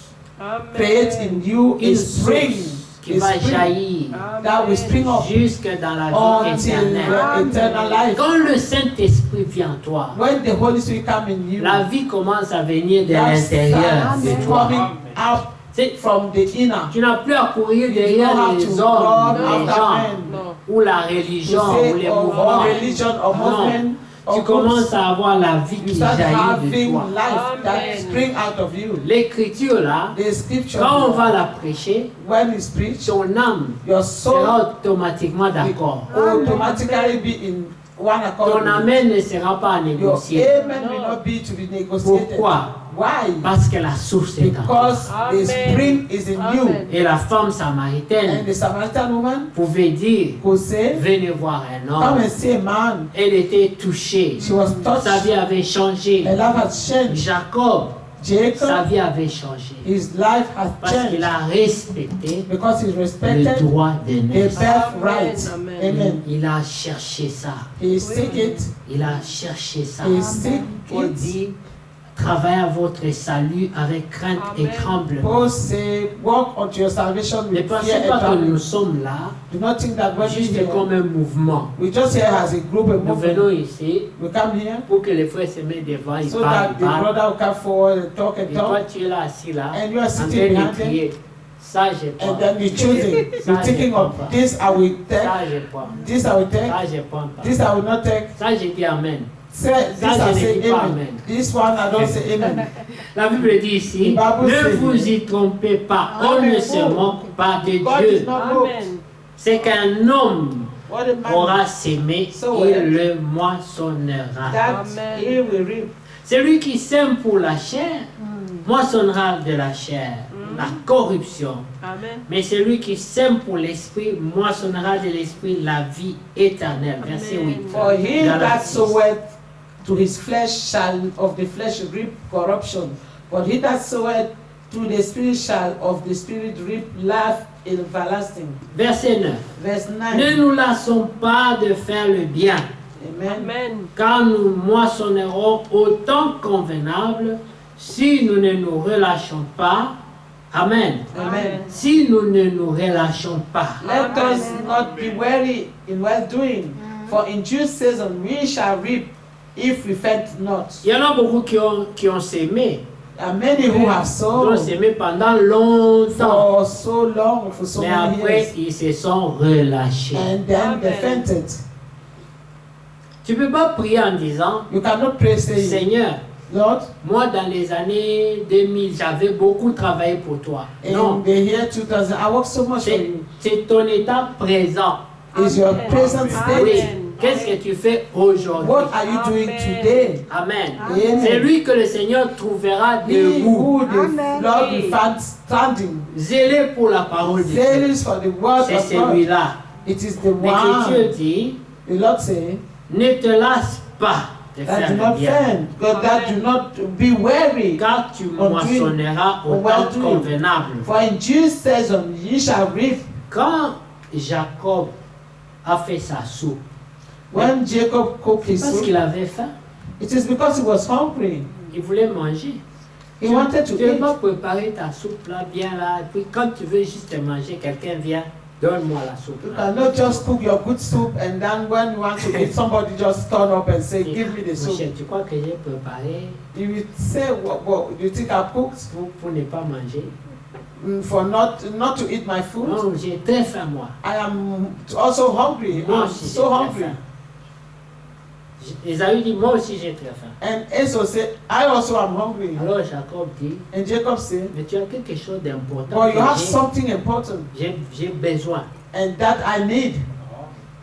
create in you a Une spring, source qui va jaillir that will spring up jusque dans la vie until éternelle. the eternal life. Quand le Saint-Esprit vient en toi, When the Holy Spirit comes in you, la vie commence à venir de that l'intérieur starts de toi. coming out C'est- from the inner. Tu n'as plus à courir You derrière don't have les to hommes, run les after gens, men. ou la To religion, ou say les or mouvements. religion or Non. movement Tu or commences groups. à avoir la vie You qui start jaillit de having toi. life that spring out of you. L'écriture là, The scripture, quand on va la prêcher, when it's preached, ton âme your sera soul automatiquement d'accord. will automatically be in one accord. Ton with it. amen ne sera pas à Your négocier. amen will not be to be negotiated. Pourquoi? Why? Parce que la source est en toi. Because the spring is in you. Et la femme samaritaine And the Samaritan woman pouvait dire, could say, venez voir un come homme. and see a man. Elle était touchée. She was Sa touched. vie avait changé. Her life has changed. Jacob, sa Jacob, vie avait changé. his life has Parce qu'il changed a respecté because he le respected droit de the naître. birthright. Amen. Amen. Il a cherché ça. He seek it. Il a cherché ça. He seek Paul it. dit, travaillez à votre salut avec crainte et Amen. tremblement. Paul say, walk unto your salvation Ne with pensez fear and pas que nous trembling. sommes là Do not think that when we juste here, comme un mouvement. we just here as a group, a Nous venons movement. ici We come here pour que les frères se mettent devant, ils so parlent, that ils the parlent. brother will come forward and talk Et and toi, talk. tu es là, assis là, And you are en sitting train de behind them. crier. Ça, j'ai pas. And then you're choosing. Ça, You're thinking of this I will take, Ça, j'ai pas. this I will take, Ça, j'ai pas. this I will not take. Ça, j'ai dit Amen. Say, this Ça, I je ne say dis pas amen. amen. This one I don't say amen. La Bible dit ici, The Bible ne says- vous y trompez pas, on ne se moque pas de God is Dieu. not mocked. Amen. C'est qu'un homme What a man aura sémé, So il le moissonnera. that Amen. he will reap. Celui qui sème pour la chair, moissonnera de la chair, la corruption. Amen. Mais celui qui sème pour l'esprit, moissonnera de l'esprit la vie éternelle. Verset Amen. 8. For he that Galates 6. soweth to his flesh shall of the flesh reap corruption, but he that soweth to the spirit shall of the spirit reap life everlasting. Verset 9. Verse Ne 9. nous lassons pas de faire le bien, Amen. Amen. car nous moissonnerons autant convenable si nous ne nous relâchons pas. Amen. Amen. Si nous ne nous relâchons pas. Let us not be weary in well doing, for in due season we shall reap if we faint not. Il y en a beaucoup qui ont sémé. There are many who have Ils ont sown sémé pendant longtemps. for so long, for so Mais many après, years, ils se sont relâchés. and then they Amen. fainted. Tu ne peux pas prier en disant, You cannot pray saying, Seigneur, Lord, moi dans les années 2000, j'avais beaucoup travaillé pour toi. in Non, the year 2000, I worked so much for you. c'est ton état présent. Is your Amen. present Amen. Oui. state. Qu'est-ce que tu fais aujourd'hui? What are you doing Amen. today? Amen. Amen. C'est lui que le Seigneur trouvera He debout, who the Lord will find standing, zélé pour la parole de Dieu. zealous for the word C'est of God. celui-là. It is the L'Écriture one. dit, The Lord say ne te lasse pas de that do faire not le bien, faint, but that do not be weary. car tu Or moissonneras au well temps doing. convenable. For in due season ye shall reap. Quand Jacob a fait sa soupe, When Jacob cooked his parce soup, qu'il avait faim, it is because he was hungry. il voulait manger. He wanted to Tu ne eat. pas préparer ta soupe là, bien là, et puis quand tu veux juste manger, quelqu'un vient, donne-moi la soupe. You là. cannot just cook your good soup and then when you want to eat, somebody just turn up and say, Et, give me the mon soup. cher, tu crois que j'ai préparé You will say, what you think I cooked pour ne pas manger? for not to eat my food? Non, j'ai très faim moi. I am also hungry. Moi I'm aussi, j'ai so très hungry. faim. Esaü dit, moi aussi j'ai très faim. And Esau said, I also am hungry. Alors Jacob dit, And Jacob said, mais tu as quelque chose d'important well, you have que something important j'ai besoin. and that I need.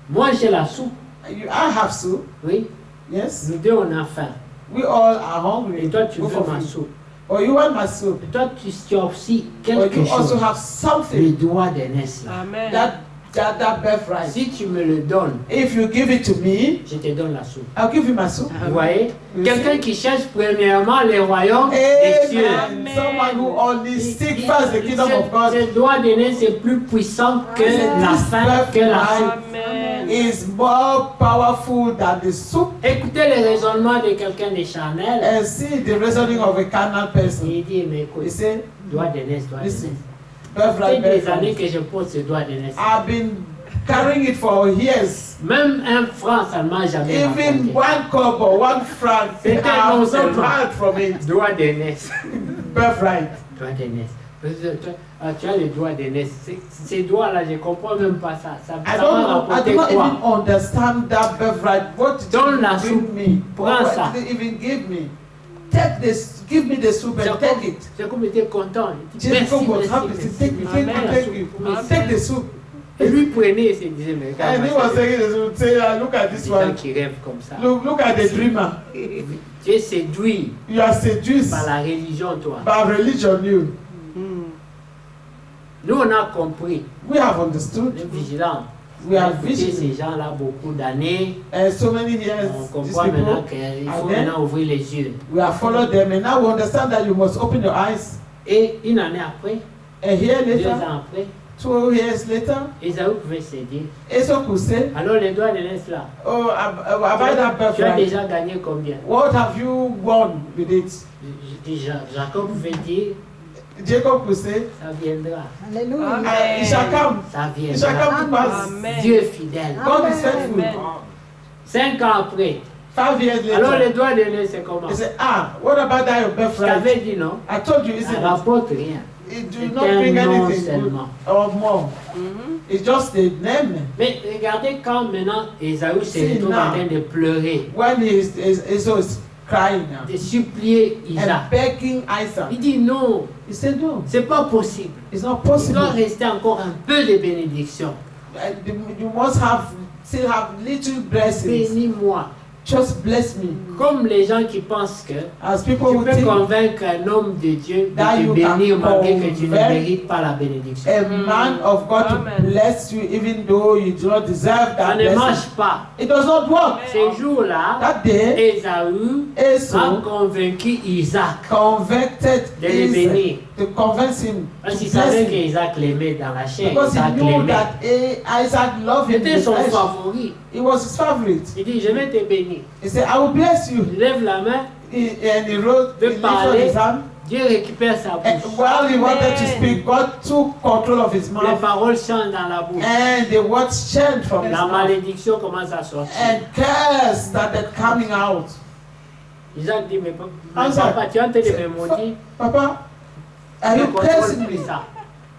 Moi j'ai la soupe, I have soup. oui. Yes. Nous deux on a faim. We all are hungry. Et toi tu Both veux of ma you. soupe. Or you want my soup. Et toi, tu as aussi Or quelque you also chose. have Le something. droit d'aînesse là. Amen. That birthright. Si tu me le donnes, If you give it to me, je te donne la soupe. I'll give you my soup. Vous voyez? You Quelqu'un see? qui cherche premièrement les royaumes des cieux. Amen. Someone who only seek first the kingdom of God Ce droit d'aînesse est plus puissant que la faim, que la soupe. Amen. is more powerful than the soup. Écoutez le raisonnement de quelqu'un de charnel. And see the reasoning of a carnal person. Il dit, mais écoute, He said, droit d'aînesse, droit d'aînesse. listen, Ça fait birthright, des années birthright. que je pose ce droit d'aînesse. I've been carrying it for years. Même un franc, ça ne m'a jamais Even rapporté. one cup or one franc, I C'était have non not seulement. heard from it. Droit d'aînesse. Birthright. Droit d'aînesse. Parce que tu as le droit d'aînesse. Ces droits-là, je ne comprends même pas ça. Ça I m'a don't know, I rapporté do not quoi? even understand that birthright. What did Donne you la bring soupe. me? Prends What ça. did you even give me? Take this, give me the soup and take it. Jacob était content. Il dit, Jacob merci, was merci, happy. merci. He said, thank you, Amen. thank you. Amen. Take the soup. Et lui prenait et se disait, mais regarde, And he was taking the soup. Say, look at des this gens one. qui rêvent comme ça. Look at the dreamer. Tu es séduit You are seduced par la religion, toi. by religion. You. Nous, on a compris. We have understood. On est vigilants. We On a are écouté ces vigilant. gens-là beaucoup d'années. And so many On years, these comprend maintenant people, qu'il faut Amen. maintenant ouvrir les yeux. we have followed them, and now we understand that you must open your eyes. Et une année après, And here 2 later, ans après, 2 years later, Esaü pouvait se dire, Esau could say, alors les droits de l'Est là, oh, have I that tu as birthright? déjà gagné combien? What have you won with it? Je dis, Jacob pouvait dire, Jacob could say, ça viendra, Amen. it shall come. ça It shall viendra. come to pass. Amen. Dieu est fidèle. God is faithful. Amen. 5 ans après, 5 years alors les later, droits de l'Est c'est comment? he said, what about that your Je birthright? t'avais dit non, I told you, ça isn't ne it? rapporte rien. It do C'est not bring un nom anything good seulement. or more. It's just a name. Mais regardez quand maintenant Esaü se See retrouve en now. train de pleurer, When Esau is crying now de supplier and Isaac. begging Isaac, Il dit non, he said, no, c'est pas possible. it's not Il doit possible. rester encore un peu de bénédiction. You must still have little blessings. Bénis-moi. Just bless me. Comme les gens qui pensent que As tu people who peux think convaincre un homme de Dieu de That te you bénir can malgré que tu ne convert mérites pas la bénédiction. a man of God Amen. to bless you even though you do not deserve Ça that ne blessing. marche pas. It does not work. Ces jours-là, That day, Esaü a Esau convaincu Isaac convicted de le bénir. Isaac to convince him Parce to qu'il bless savait him. qu'Isaac l'aimait dans la chair. Because Isaac he knew l'aimait. that Isaac loved him in C'était the son flesh. favori. He was his favorite. Il dit, je vais te bénir. He said, I will bless you. Il lève la main, And he wrote, De he lifted parler. his hand. Dieu récupère sa And bouche. while he wanted to Amen. speak, God took control of his Les mouth. paroles chantent dans la bouche. And the words changed from his La mouth. malédiction commence à sortir. And curse started coming out. Isaac dit, mais Isaac, papa, tu es en train de me maudire. Papa, are Je you ne contrôle cursing plus me? ça.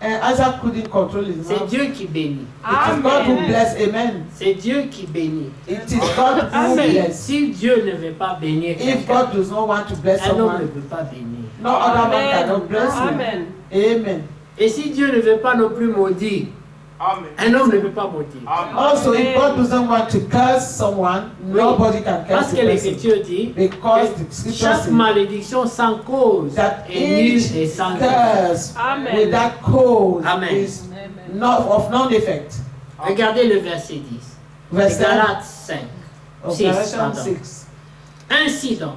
And Isaac couldn't control his C'est mouth. Dieu qui bénit. It is God who Amen. bless. Amen. C'est Dieu qui bénit. It is God who Amen. bless. Si Dieu ne veut pas bénir If quelqu'un, God does not want to bless un homme ne someone, peut pas bénir. no other man cannot bless him. Amen. Amen. Et si Dieu ne veut pas non plus maudire, un homme ne peut pas maudire. Also, if God doesn't want to curse someone, nobody can curse Parce the que person. l'Écriture dit Because que the scripture chaque says malédiction sans cause that est nulle each et sans effet. curse Amen. without cause Amen. is not of non-effect. Regardez le verset 10. Verse De Galates 5. of 6, Galatians pardon. 6. Ainsi donc,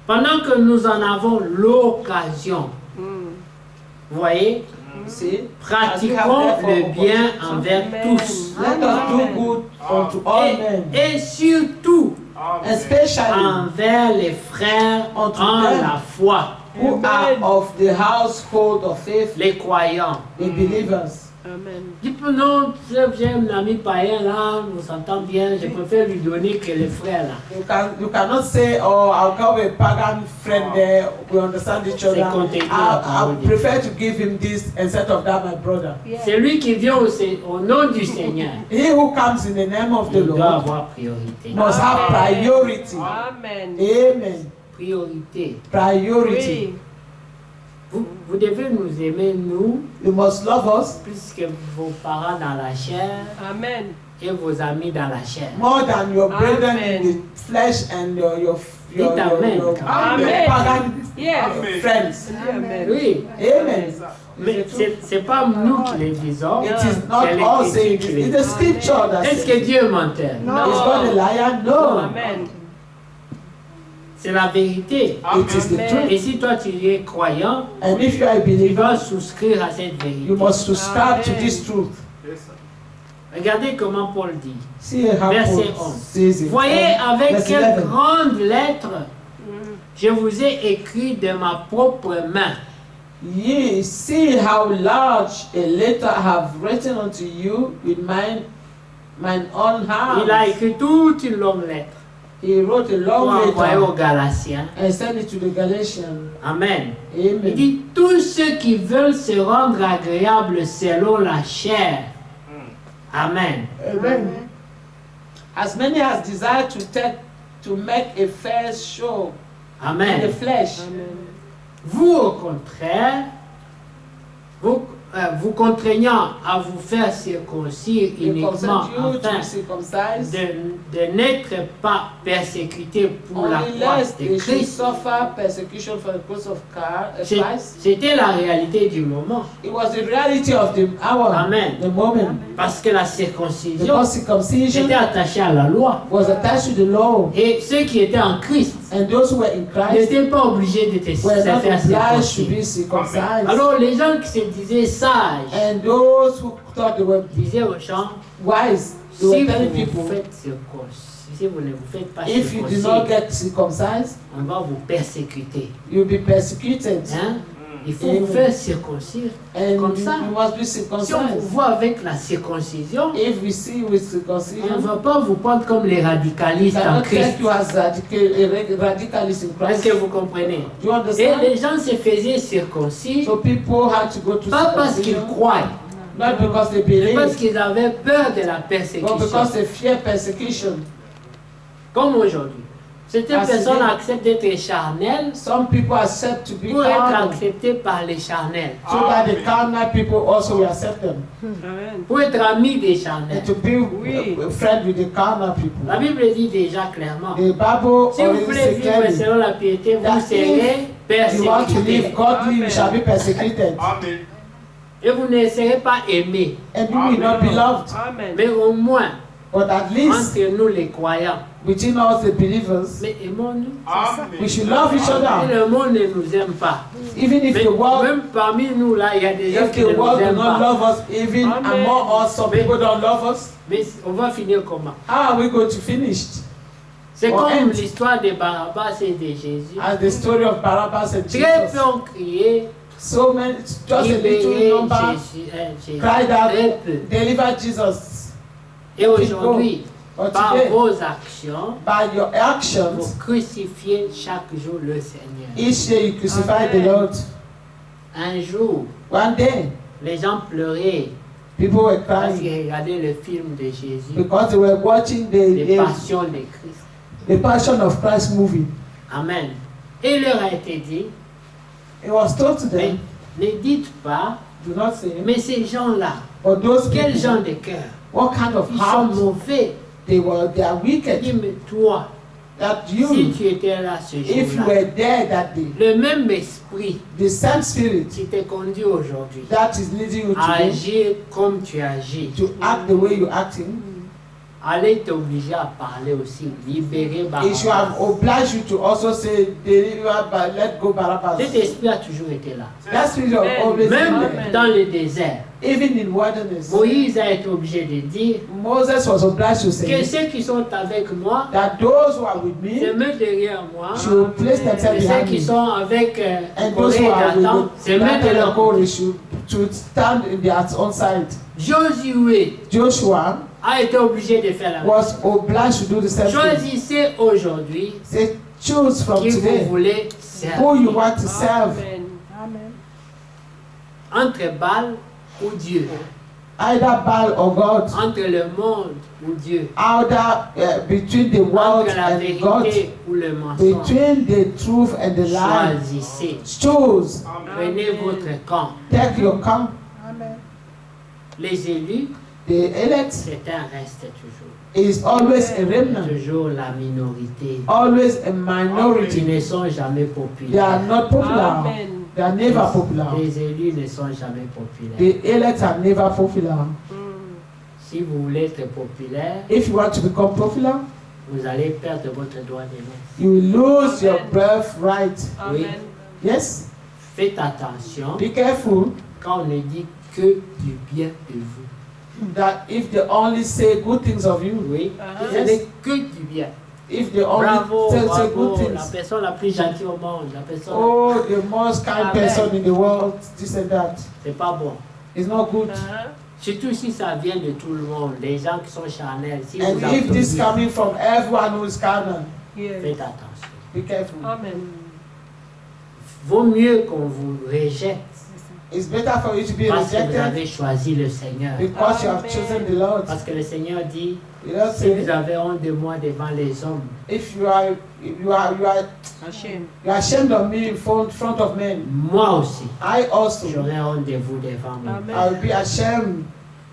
pendant que nous en avons l'occasion, vous voyez, See, pratiquons le bien envers tous. let us do good unto all men, Et surtout especially envers les frères en them. la foi, who are of the household of faith, les croyants. the believers. Amen. Dis non, j'ai un ami païen là, on s'entend bien, je préfère lui donner que les frères là. You cannot say, oh, I'll go with a pagan friend there, we understand each other. C'est contenu la I parole de prefer to give him this instead of that, my brother. C'est lui qui vient au nom du Seigneur. He who comes in the name of the Il doit Lord avoir priorité. must have priority. Amen. Amen. Priorité. Priority. Oui. Vous devez nous aimer, nous, You must love us plus que vos parents dans la chair Amen. et vos amis dans la chair. more than your brethren in Amen. the flesh and your your, Dites amen. your Amen. pagan Yes. friends. Amen. Oui, Amen. mais c'est pas nous qui les disons, It is c'est not all saying l'Écriture qui it. les It's the scripture that Est-ce says que it. Dieu mentait? Non. Is God a liar? No. Amen. C'est la vérité. It is the Amen. truth. Et si toi tu es croyant, And if you are a tu believer, vas souscrire à cette vérité. you must subscribe to Amen. this truth. Regardez comment Paul dit. See how Verset Paul 11. says it. Voyez avec Verse quelle 11. grande lettre je vous ai écrit de ma propre main. Ye see how large a letter I have written unto you with mine own Il a hand. écrit toute une longue lettre He wrote a pour long envoyer aux letter Galatiens. and sent it to the Galatians. Amen. Il Amen. dit, tous ceux qui veulent se rendre agréables selon la chair. Amen. Amen. As many as desire to make a fair show in the Amen. flesh. Vous, au contraire, vous contraignant à vous faire circoncire They uniquement consent you afin to circumcise de n'être pas persécuté pour la croix unless de they should Christ. suffer persecution for the cause of C'est- Christ. C'était la réalité du moment. It was the reality of the hour, Amen. the moment. Parce que la circoncision Because circumcision était attachée à la loi. was attached to the law, Et ceux qui étaient en Christ and those who were in Christ n'étaient pas obligés de se were not faire obliged to circoncire. be circumcised. Alors les gens qui se disaient sages And those who thought they were disaient aux gens, wise, si they were vous telling vous people, faites circoncire, si vous ne vous faites pas if you do not circoncire, get circumcised, on va vous persécuter. you'll be persecuted. Hein? Il faut Amen. vous faire circoncire. And Comme you, ça. you must be Si on vous circumcised. voit avec la circoncision, If we see with on ne circumcision, va pas vous prendre comme les radicalistes en cannot Christ. take you as radicalist in Est-ce Christ. que vous comprenez? Do you Et understand? les gens se faisaient circoncis, So people had to go to pas parce qu'ils circumcision, croient, not because they mais parce believe, qu'ils avaient peur de la but persécution. because they fear persecution. Comme aujourd'hui. Certaines Ah, c'est personnes bien. acceptent d'être charnelles Some people accept to be pour être carnal, acceptés par les charnels. so that the carnal people also will accept them, Amen. Pour être amis des charnels. and to be Oui. a friend with the carnal people. La Bible dit déjà clairement. The Bible Si vous already voulez says vivre clearly, selon la piété, vous that serez you want to live persécutés. godly, you Amen. shall be persecuted, Amen. Et vous ne serez pas aimés. and you will not be loved. Amen. Mais au moins, But at least entre nous les croyants, between us the believers, mais aimons-nous. we Amen. should love each Et other. le monde ne nous aime pas. Even if Mais the world, même parmi nous là, il y a des gens if qui the ne nous world do aiment not pas. love us, even Amen. among us, some people don't love us. Mais on va finir comment? How are we going to finish? C'est Or comme end. l'histoire de Barabbas et de Jésus. As the story of Barabbas and Très Jesus. peu ont crié, So many, just a libérez little number Jésus. cried Très out, peu. deliver Jesus. Et aujourd'hui, But par today, vos actions, by your vous actions, crucifiez chaque jour le Seigneur. each day you crucify the Amen. Lord. Un jour, One day, les gens pleuraient people were parce crying qu'ils regardaient le film de Jésus, because they were watching les the passions de Christ. Passion of Christ movie. Amen. Et il leur a été dit, It was told to mais them, ne dites pas, do not say, mais ces gens-là, but those quel people, genre de cœur? what kind of Ils sont heart mauvais. they are Il dit, wicked. mais toi, That si you, tu étais là ce if you jour-là, were there that day, le même esprit the same spirit qui te conduit aujourd'hui that is leading you à today agir comme tu agis, to act the way you're acting, allez t'obliger à parler aussi, libérer it should have Barabbas. obliged you to also say, deliver, but let go Barabbas. Cet esprit a toujours été là. That spirit of Amen. always been Même there. dans le désert, Even in wilderness, Moïse a été obligé de dire Moses was obliged to que say ceux qui sont avec moi that those who are with se me mettent derrière moi, should place themselves et ceux behind qui me. sont avec And those Corée who are et Dathan with se mettent de leur côté. Corey should stand in their own side. Josué Joshua a été obligé de faire la même was obliged to do the same chose. thing. Choisissez aujourd'hui Say, choose from qui vous today voulez who you servir. want to serve, Amen. Entre Baal ou Dieu, either Baal or God, entre le monde ou Dieu, either between the world entre la and God, vérité ou le mensonge. between the truth and the lie. Choisissez. Choose, Prenez votre camp. take your camp. Les élus, The elect, c'est un reste toujours. is always a remnant, toujours la minorité, always a qui minority. ne sont jamais They are populaires. not popular. Amen. They are never popular. Les élus ne sont jamais populaires. The elects are never popular. Si vous voulez être populaire, If you want to become popular, vous allez perdre votre droit d'aînesse. you will lose your Amen. birthright. Oui. Amen. Yes? Faites attention Be careful quand on ne dit que du bien de vous. that if they only say good things of you, Oui, Uh-huh. ce n'est que du bien. if they only Bravo, say bravo, good la things, personne la plus gentille au monde, la personne, oh, the most kind Amen. person in the world, this and that, c'est pas bon. it's not good. Uh-huh. Surtout si ça vient de tout le monde, les gens qui sont charnels. Si And vous if this applaudissez, coming from everyone who is carnal, Yes. faites attention. be careful. Amen. Vaut mieux qu'on vous rejette It's better for you to be parce que vous rejected avez choisi le Seigneur. because you have Amen. chosen the Lord. Parce que le Seigneur dit, You don't si vous say avez honte de moi devant les hommes, if you are Ashamed. ashamed of me in front of men, moi aussi, I also j'aurai honte de vous devant moi. Amen. I will be ashamed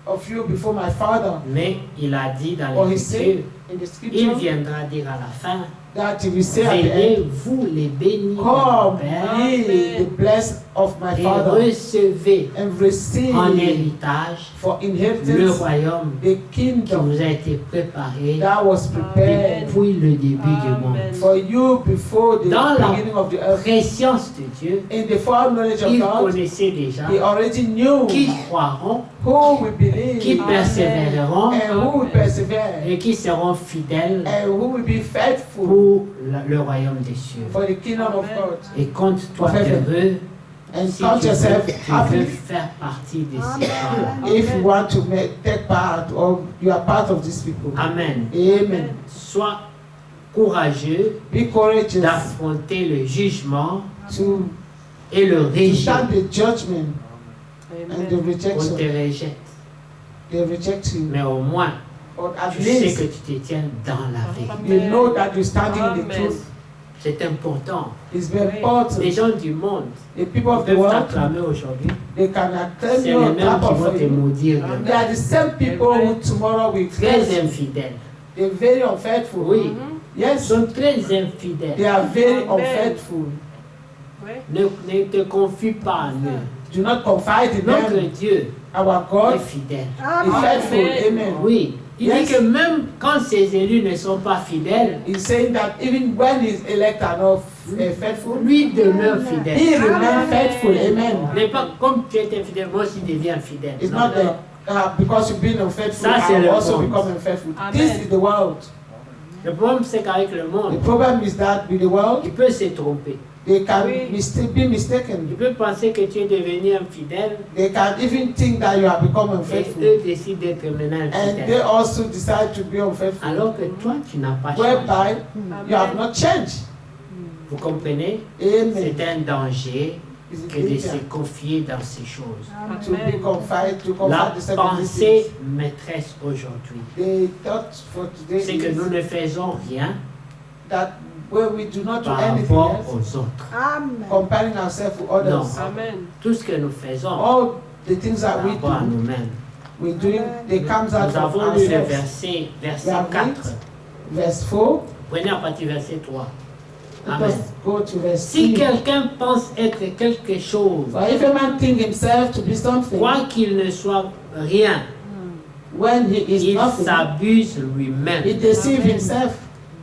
of you before my Father. Mais il a dit dans Or he l'Écriture, said in the il scripture viendra dire à la fin, that he will say at the end, venez vous les bénis de mon come Père ye the blessed of my et Father recevez and receive en héritage for le inheritance royaume the qui kingdom vous a été préparé that was prepared depuis le début du monde. Amen. for you before the Dans la beginning of the earth. Préscience de Dieu, In the full knowledge of il God, connaissait déjà he already knew qui croiront, who will qui believe Amen. persévéreront and who will persevere et qui seront fidèles and who will be faithful pour le royaume des cieux. for the kingdom of Amen. God. Et compte-toi Of heaven. heureux And si count tu yourself veux happy faire partie de ces gens-là. if you want to take part or you are part of these people. Amen. Amen. Sois courageux Be courageous d'affronter le jugement to et le stand rejet. the judgment and the Amen. On rejection. te rejette, They reject you. mais au moins But at tu sais least que tu te tiens dans la vérité. you know that you're standing in the Amen. truth. C'est important. It's very Les important. gens du monde The people of the peuvent world, t'acclamer aujourd'hui. they can acclaim C'est you les on mêmes top qui vont of te you. maudire They demain. are the same people who tomorrow will Très praise. infidèles. They're very unfaithful. Oui, ils Yes, sont très they infidèles. are very Amen. unfaithful. Ouais. Ne te confie pas en eux. Do not confide in Notre them. Dieu Our est God fidèle. is faithful. Amen. Oui, il Yes. dit que même quand ses élus ne sont pas fidèles, He's saying that even when his elect are not faithful, lui demeure fidèle. he remains faithful. Amen. N'est pas comme tu es infidèle, moi aussi deviens fidèle. It's Non. not that because you've been unfaithful, Ça, c'est I le also monde. become unfaithful. Amen. This is the world. Le problème, c'est qu'avec le The monde, problem is that with the world, il peut se tromper. they can Oui. be Il mistaken. peut penser que tu es devenu infidèle They can even think that you have become et unfaithful. eux décident d'être maintenant And they infidèles. also decide to be unfaithful. Alors que toi, tu n'as pas changé. Whereby you have not changed. Vous comprenez? Amen. C'est un danger It's a que de se danger confier dans ces choses. to be confide, to La confide the second pensée maîtresse aujourd'hui, They thought for today c'est que is nous ne faisons rien that when we do not do par anything rapport else, aux autres. comparing ourselves with others, Non. Amen. Tout ce que nous faisons all the things par that we rapport à do, nous-mêmes. we doing, they comes out Nous of avons lu le ourselves. verset We have 4. read verse 4. Prenez à partir du verset 3. Let Amen. us go to verse Si 3. quelqu'un pense être quelque chose, For if a man think himself to be something, quoi qu'il ne soit rien, when he is il nothing, s'abuse he lui-même. deceives Amen. himself.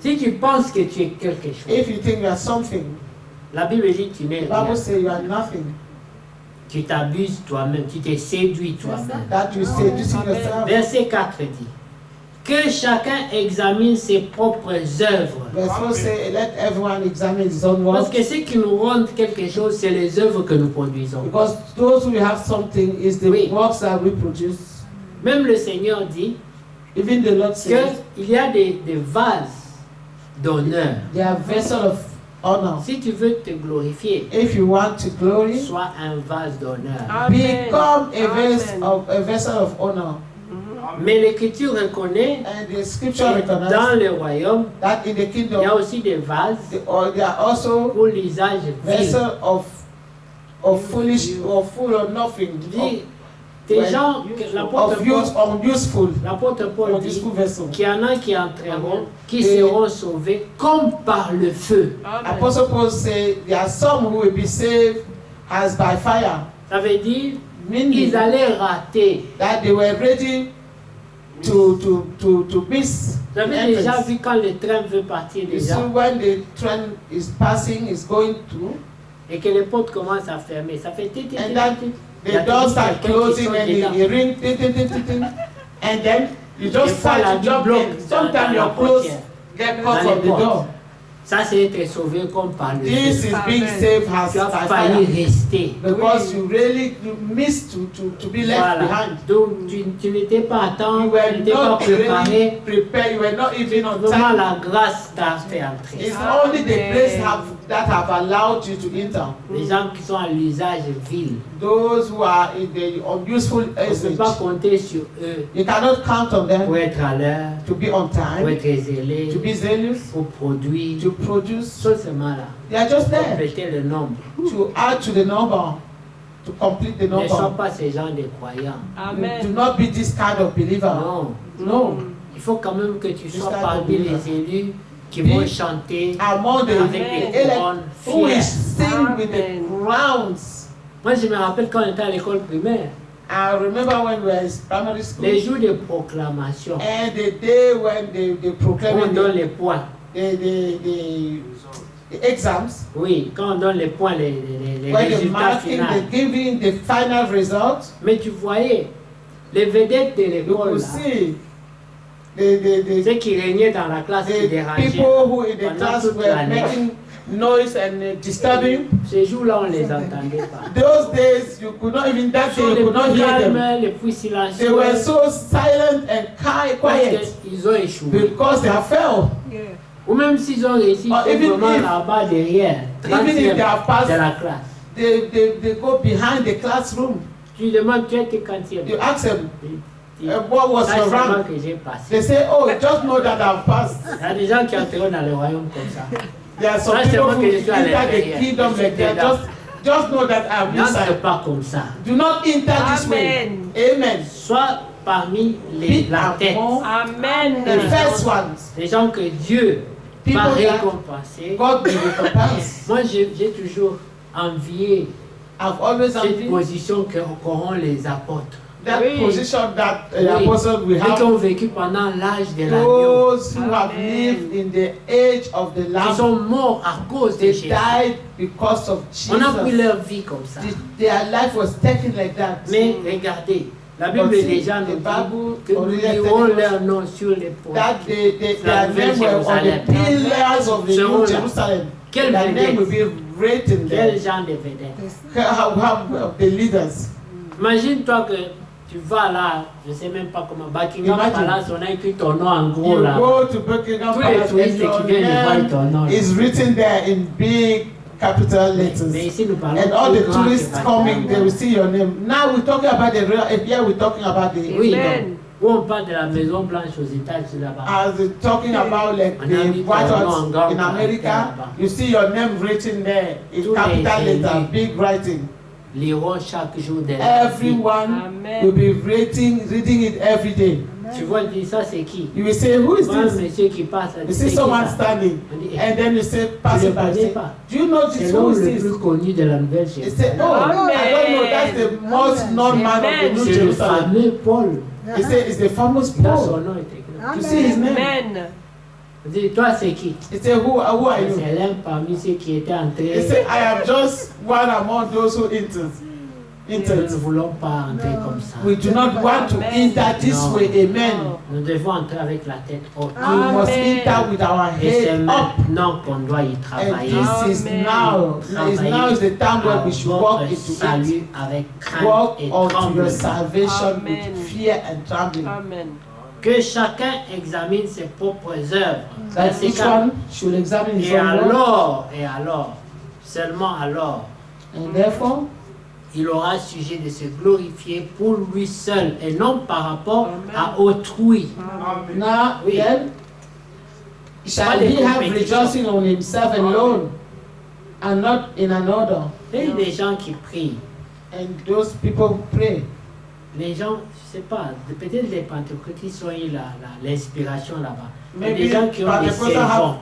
Si tu penses que tu es quelque chose, If you think you are something, la Bible dit que tu n'es the rien. Bible says you are nothing. Tu t'abuses toi-même, tu te séduis toi-même. That you seducing Amen. yourself. Verset 4 dit que chacun examine ses propres œuvres. Verse 4 say, let everyone examine his own Parce work. que ce qui nous rend quelque chose, c'est les œuvres que nous produisons. Because those who have something is the Oui. works that we produce. Même le Seigneur dit Even the Lord says, qu'il y a des vases d'honneur. they are vessel of honor. Si tu veux te glorifier, If you want to glory, sois un vase d'honneur. Amen. become Amen. a vessel of honor. Mais l'Écriture reconnaît And the scripture que recognizes dans le royaume, that in the il y a kingdom, aussi des vases they are also pour l'usage vil. vessel of foolish or full of nothing. Dit, Des Well, gens, l'apôtre Paul, l'apôtre Paul dit unuseful vessel. qu'il y en a qui entreront, qui seront sauvés comme par le feu. Amen. Apostle Paul said there are some who will be saved as by fire, Ça veut dire meaning qu'ils allaient rater. that they were ready to miss Vous avez the déjà entrance. vu quand le train veut partir You déjà see, when the train is passing, is going through, et que les portes commencent à fermer, ça fait tit, tit, and tit, that tit. Il y a the doors toujours start quelqu'un qui closing saute and dedans. the ring, tin, tin, tin, tin, tin, and then you Des just fois, la start to vie jump bloque in. dans Sometimes la your clothes portière. get Dans caught les from the portes. door. Ça, c'est être sauvé comme par le This feu. is being Amen. saved as Tu as by failli fire rester. because you miss to be left Voilà. behind. Donc, tu n'étais pas à temps, You tu were n'étais pas not préparé. really prepared. You were not even on Vraiment, time. la grâce t'a fait entrer. It's only the place that have allowed you to enter. Les gens qui sont à l'usage vil, Those who are in the unuseful on ne peut pas age, compter sur eux you cannot count on pour them être à l'heure, to be on pour time, être zélé, to be zealous, pour produire. to produce. Seulement là, They are just there compléter le nombre. to add to the number, to complete the Ne sont number. pas ces gens de croyants. Do Amen. not be this kind of believer. Non, No. il faut quand même que tu sois Jusqu'à parmi believer. les élus qui Be vont chanter Among the avec des elect couronnes who is fières. sing with the Amen. crowns. Moi, je me rappelle quand on était à l'école primaire, I remember when we were in primary school les jours de proclamation, and the day when they on proclaimed donne les points. the exams, Oui, quand on donne les points, les when the résultats marking, finaux. the giving the final result, Mais tu voyais, les vedettes de you l'école, could là, see the ceux qui régnaient dans la classe qui dérangeaient, people who in the pendant class toute were l'année. making noise and disturbing. Ces jours-là, on ne les entendait pas. Those days, you could not even that Ils sont day, you les could not plus hear them. calmes, les plus They silencieux, were so silent and quiet parce qu'ils ont échoué. because they have failed. Yeah. Ou même s'ils ont réussi, ils Or sont even vraiment if- là-bas derrière, Even if 30e they have de passed, la classe. they go behind the classroom. Tu demandes, tu étais quantième? You ask them, Tu- what was Ça, your c'est moi rank? que j'ai passé. They say, oh, just know that I've passed. Il y a des gens qui entreront dans le royaume comme ça. There are some Ça, c'est people moi who que je suis à enter the l'intérieur. kingdom Je like suis that. dedans. Just know that I'm N'entre inside. pas comme ça. Do not enter this way. Amen. Amen. Sois parmi Be la tête. among Amen. the first ones. Les gens que Dieu People va that récompenser. God will recompense. Moi, j'ai toujours envié I've always cette envied position qu'auront les apôtres. that Oui. position that Oui. apostle will Ceux qui have. ont vécu pendant l'âge de l'agneau, Those who have Amen. lived in the age of the qui Lamb, sont morts à cause de they Jésus. died because of On a pris Jesus. leur vie comme ça. Their life was taken like that. Mais regardez, la Bible But see, déjà nous the dit Bible que nous already lirons tells us leurs noms sur les points. That La their nouvelle name were on Jérusalem. the pillars of the Seront New là. Jerusalem. Quelle Their name will vedette, be written there. quel genre de vedette. How the leaders. Imagine-toi que tu vas là, je ne sais même pas comment, Buckingham Imagine. Palace, on a écrit ton nom en gros You là. go to Buckingham Tous les Palace touristes and qui your viennent de voir ton nom. name là. is written there in big capital Mais letters. ici nous parlons And all plus the grand que tourists coming, they will Buckingham. see your name. Now we're talking about the real, here we're talking about the Oui, Amen. où on parle de la Maison Blanche aux États-Unis là-bas. as we're talking about like On a the mis White ton nom House en grand in America. caractère You see your name written there in Tous capital les letter, élus. big writing. Liront chaque jour de la vie. Everyone Amen. will be reading it every day. Tu vois, dis ça c'est qui? You will say, who is Moi, un this? monsieur qui passe, You c'est see qui someone ça? standing, On dit, and then you say, tu passing ne by, connais say, pas. do you know C'est this? l'homme Who le is plus this? connu de la Nouvelle They Jérusalem. say, oh, I don't know, that's the most known man of the New C'est le Jerusalem. fameux Paul. He said, it's the famous Là, son Paul. nom est écrit. You see his name? Amen. On dit, toi c'est qui? He said, who are you? C'est l'un parmi ceux qui étaient He entrés. said, I am just one among those who entered. Nous ne voulons pas entrer comme ça. We do not want to enter this No. way. Amen. Nous devons entrer avec la tête haute. We must Amen. enter with our Et c'est head up. maintenant qu'on doit y And travailler. this is Amen. now. Now is the time where we should walk Votre into it. salut avec crainte Walk et onto your tremblement. salvation Amen. with fear and trembling. Amen. Que chacun examine ses propres œuvres. That Verset each 4. one should examine his Et own work. alors, seulement alors, And therefore, il aura sujet de se glorifier pour lui seul et non par rapport Amen. à autrui. now Oui. then, shall Pas de he have compétition. rejoicing on himself alone and not in another? Il y a des gens qui prient, And those people who pray, les gens, je sais pas, peut-être les pentecôtistes ont eu l'inspiration là-bas. Il y a Maybe des gens qui ont des Pentecostals saisons,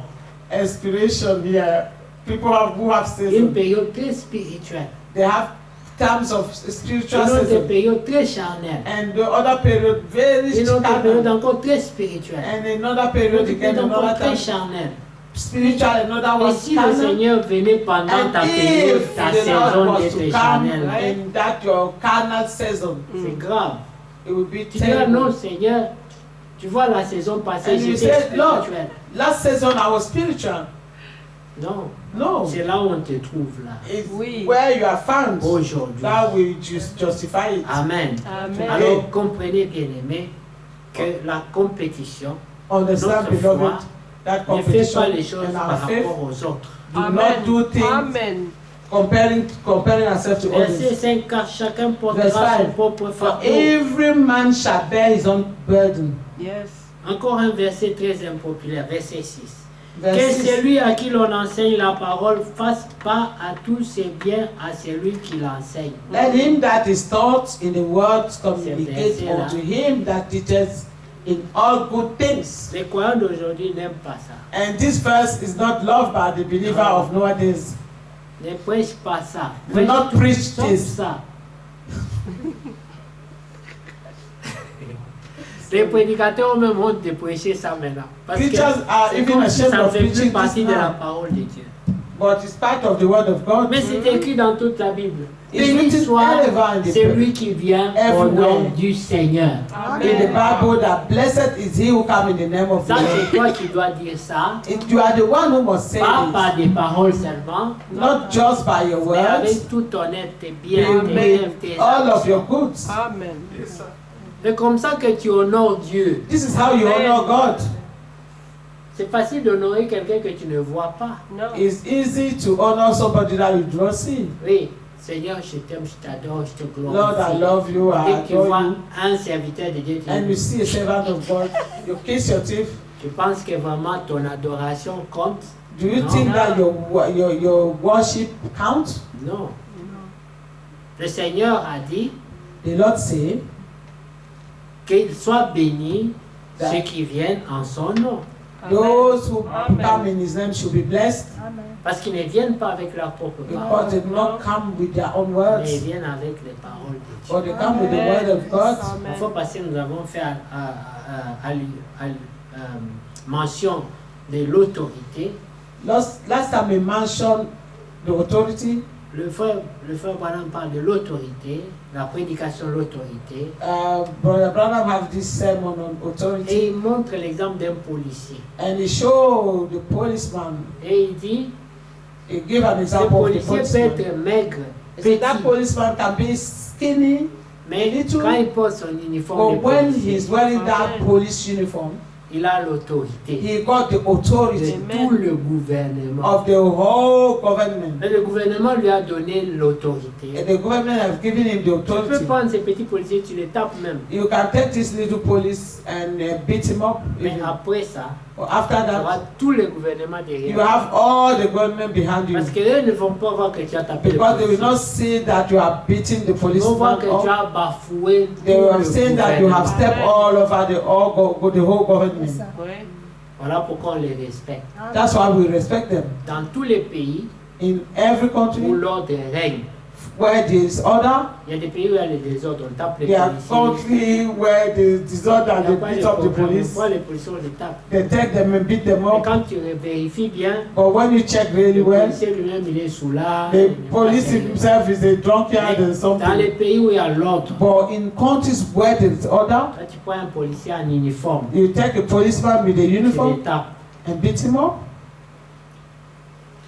have inspiration here. People who have une seasons. période très spirituelle, They have times of spiritual une autre season. période très charnelle, And the other period very une autre période carnal. encore très spirituelle, And another une period autre again, période encore another très time charnelle. spiritual, another Et one si le carnal. Seigneur venait pendant And ta période, if ta the Lord saison was d'être to come charnelle, in that your carnal season, c'est grave. it would be Tu dis, ah non, terrible. Seigneur, tu vois la saison passée, And you j'étais said, Lord, spirituel. last season I was spiritual. Non, No, c'est là où on te trouve là, it's Oui. where you are found. aujourd'hui. That will just justify it. Amen. Amen. Alors comprenez bien aimé que la compétition Understand, Notre beloved, foi that ne fait competition pas les choses and par our faith rapport aux autres. do not do things Amen. comparing ourselves to Verset others. 5, car chacun Verse portera son 5. propre For fardeau. every man shall bear his own burden. Yes. Encore un verset très impopulaire, verset 6. Que Verse 6. celui à qui l'on enseigne la parole fasse pas à tous ses biens à celui qui l'enseigne. Let him that is taught in the words communicate verset là. unto him that teaches in all good things. Les croyants d'aujourd'hui n'aiment pas ça. And this verse is not loved by the believer of nowadays. Ne prêche pas ça. Do not tout preach sauf this. ça. Les prédicateurs ont même honte de prêcher ça maintenant. Parce que Preachers are c'est even comme si ashamed ça ne of fait plus preaching partie this de la now. parole de Dieu. But it's part of the word of God. Mais c'est écrit dans toute la Bible. It's Béni written soit everywhere in the celui qui vient au Everywhere. nom du Seigneur. In the Bible, that blessed is he who comes in the name of the Ça, Lord. c'est toi qui dois dire ça. You are the one who must say Pas it, par des paroles seulement, not just by your mais words, avec tout honnête, tes biens, you tes make rêves, tes all of your actions. goods. Amen. C'est comme ça que tu honores Dieu. This is how you honor God. C'est facile d'honorer quelqu'un que tu ne vois pas. No. It's easy to honor somebody that you don't see. Oui, Seigneur, je t'aime, je t'adore, je te glorifie. Lord, I love you, I Dès que tu adore vois you. un serviteur de Dieu, And you tu, see a servant of God, you kiss your teeth. tu penses que vraiment ton adoration compte? Do you No. think that your worship counts? Non. Le Seigneur a dit The Lord say qu'il soit béni That- ceux qui viennent en son nom. those who Amen. come in his name should be blessed, Parce qu'ils ne viennent pas avec leur propre parole, because they do not come with their own mais ils words, viennent avec les paroles de Dieu. but they come with the word of God. La fois passée, nous avons fait mention de l'autorité. Last time we mentioned the authority. Le frère Branham parle de l'autorité, la prédication de l'autorité, Brother Branham have this sermon on authority, et il montre l'exemple d'un policier. and he showed the policeman. Et il dit, He gave an ce example of the policier peut policeman. être maigre, He said that petit, policeman can be skinny, mais little, quand il porte son uniforme de but when policier, he's wearing that Amen. police uniform, il a l'autorité he got the de authority Amen. tout le gouvernement. of the whole government. Mais le gouvernement lui a donné l'autorité. And the government have given him the Tu peux authority. prendre ces petits policiers, tu les tapes même. You can take this little police and beat him up. Mais après ça, After tu auras that, tout le gouvernement you derrière. have all the government behind you. Parce qu'eux ne vont pas voir que tu as tapé le Because they will policier. not see that you are beating the Ils vont voir que policeman tu up. as bafoué tout They will have le seen that you have gouvernement. stepped all over the whole government. Ouais. Voilà pourquoi on les respecte. That's why we respect them. Dans tous les pays In every où country l'ordre règne, where there is order, il y a des pays où il y a le désordre, on tape les there are policiers. country where there is disorder, Il y they a pas beat de up the problème. police. Pourquoi les policiers on les tape? They take them and beat them Mais up. quand tu vérifies bien, But when you check really le well, policier lui-même il est sous là. the police himself is a drunkard and Dans les something. pays où il y a l'ordre, But in countries where there is order, quand tu prends un policier en uniforme, you take a policeman with a tu les uniform tapes, and beat him up.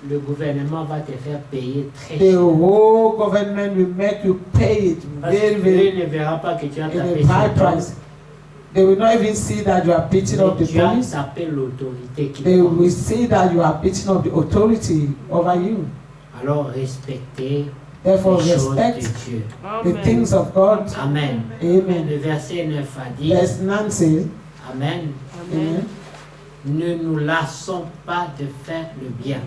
le gouvernement va te faire payer très The cher. whole government will make you pay it Parce very, que very eux ne verra pas que tu as in tapé a sur high l'homme, price. They will not even see that you are beating up mais the tu as police. tapé l'autorité qui They compte. will see that you are beating up the authority over you. Alors respectez Therefore, les choses respect de Dieu. the things of God. Amen. Amen. Le verset 9 a dit, Verse 9 says, Amen, Amen. ne nous lassons pas de faire le bien,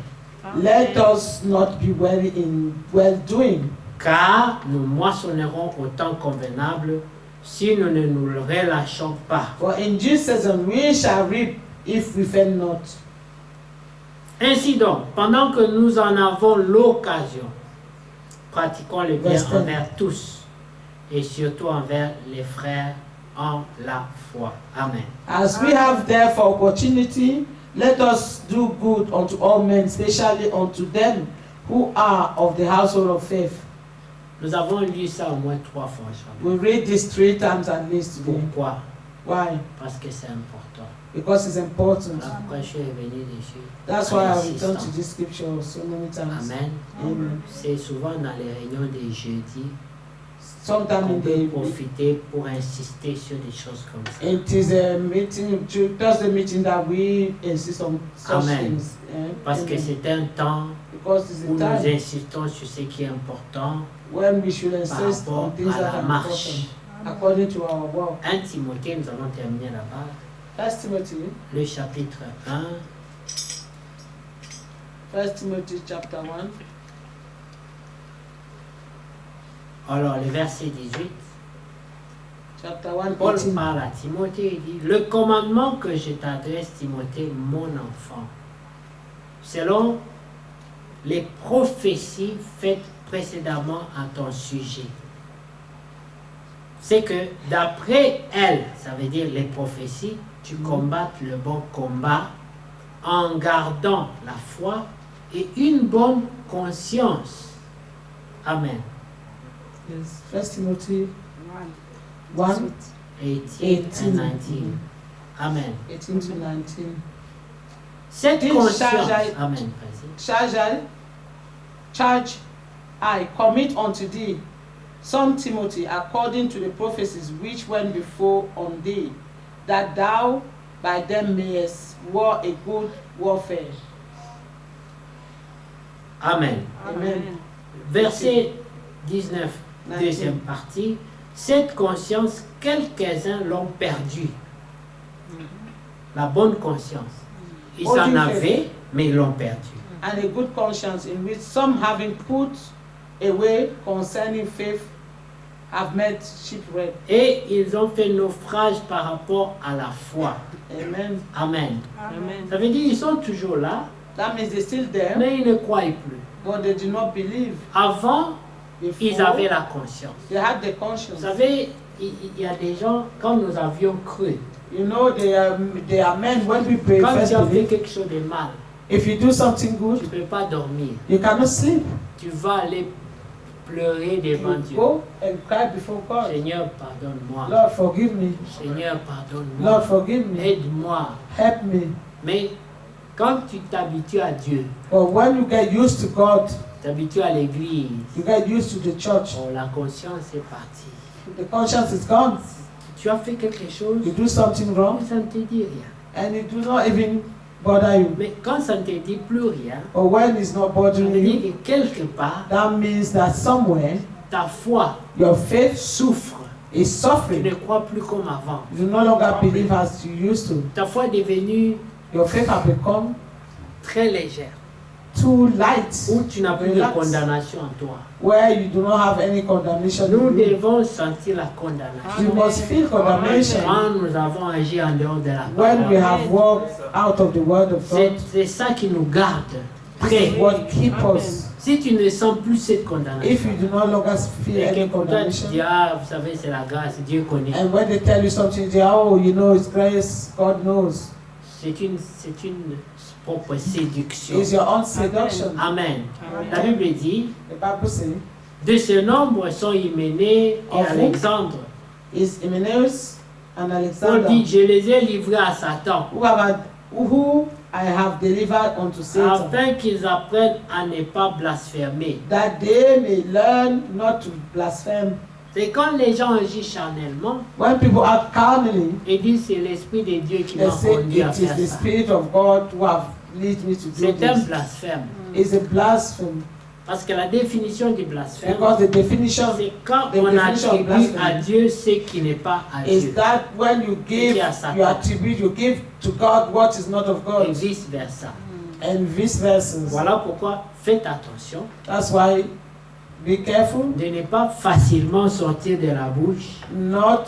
Let us not be weary in well doing, car nous moissonnerons au temps convenable si nous ne nous relâchons pas. For in due season we shall reap if we fail not. Ainsi donc, pendant que nous en avons l'occasion, pratiquons le bien Verset. envers tous et surtout envers les frères en la foi. Amen. As we have therefore opportunity, let us do good unto all men, especially unto them who are of the household of faith. Nous avons lu ça au moins 3 fois. We read this 3 times at least today. Pourquoi? Why? Parce que c'est important. Because it's important. Voilà pourquoi je suis revenu dessus. That's en why I insistant. return to this scripture so many times. Amen. Amen. C'est souvent dans les réunions des jeudis Sometimes qu'on in peut the profiter pour insister sur des choses comme ça. it is a meeting, Thursday meeting that we insist on such Amen. things. Parce que Amen. c'est un temps Because it's où nous a time insistons sur ce qui est important when we should par insist on rapport things à that la are marche. important according to our work. 1 Timothée, nous allons terminer là-bas. First Timothy, Le chapitre 1, First Timothy chapter 1. alors le verset 18. Chapter 1, Paul 18. parle à Timothée et dit, le commandement que je t'adresse, Timothée, mon enfant, selon les prophéties faites précédemment à ton sujet, c'est que d'après elles, ça veut dire les prophéties, tu combattes le bon combat en gardant la foi et une bonne conscience. Amen. Yes. First Timothy 1, 18 18. and 19. Amen. 18 to 19. Cette This conscience, charge Amen, vas-y. Charge I commit unto thee, son Timothy, according to the prophecies which went before on thee, that thou by them mayest war a good warfare. Amen. Amen. Verset 19, 19. deuxième partie. Cette conscience, quelques-uns l'ont perdue. La bonne conscience. Ils Oh, en Dieu avaient, fait. mais ils l'ont perdue. And a good conscience, in which some having put away concerning faith have met shipwreck. Et ils ont fait naufrage par rapport à la foi. Amen. Amen. Amen. Ça veut dire qu'ils sont toujours là, That means they're still there, mais ils ne croient plus. but they do not believe. Avant, Before, ils avaient la conscience. they had the Vous conscience. savez, il y a des gens, quand nous avions cru, You know, they are men when we pray quand first tu as fait believe. quelque chose de mal, If you do something tu good, ne peux pas dormir. you cannot sleep. Tu vas aller pleurer devant You Dieu. go and cry before God. Seigneur, pardonne-moi. Lord, forgive me. Seigneur, pardonne-moi. Lord, forgive me. Aide-moi. Help me. Mais quand tu t'habitues à Dieu, But when you get used to God, tu t'habitues à l'église, you get used to the church. oh, la conscience est partie. The conscience is gone. Tu as fait quelque chose, You do something wrong, ça ne te dit rien. and it do not even bother you. Mais quand ça ne te dit plus rien, But when it's not ça bothering veut dire you, que quelque part, that means that somewhere ta foi your faith souffre. is Tu suffering. ne crois plus comme avant. You no longer believe as you used to. Ta foi est devenue Your faith has become très légère. too light, Où tu n'as plus de Relax. condamnation en toi. where you do not have any condemnation. Nous in you. devons sentir la condamnation. You must feel condemnation Quand nous avons agi en dehors de la when we parole, have walked out of the word of God. c'est ça qui nous garde This prêts. is what keeps us. Si tu ne sens plus cette If condamnation, you do no longer feel et que any pour toi tu condemnation, dis, ah, vous savez, c'est la grâce, Dieu connaît. and when they tell you something, you say, oh, you know, it's grace, God knows. C'est une propre séduction. It's your own seduction. Amen. La Bible dit, The Bible says, de ce nombre sont Hyménée et Of who? Alexandre. is Hymenaeus and On Alexander, dit, je les ai livrés à Satan, who I have delivered unto Satan, afin qu'ils apprennent à ne pas blasphémer. that they may learn not to blaspheme. C'est quand les gens agissent charnellement, When people act carnally, ils disent, c'est l'Esprit de Dieu qui they m'a say conduit à it is faire the ça. Spirit of God who have led me to do C'est un this. blasphème. It's a blasphemy. Parce que la définition du blasphème, Because the definition c'est quand the on definition of attribue blasphemy à Dieu ce qui n'est pas à is Dieu. that when you give, Et à Satan. you attribute, you give to God what is not of Et God, vice-versa. and vice versa. Voilà pourquoi faites attention. That's why Be careful de ne pas facilement sortir de la bouche. not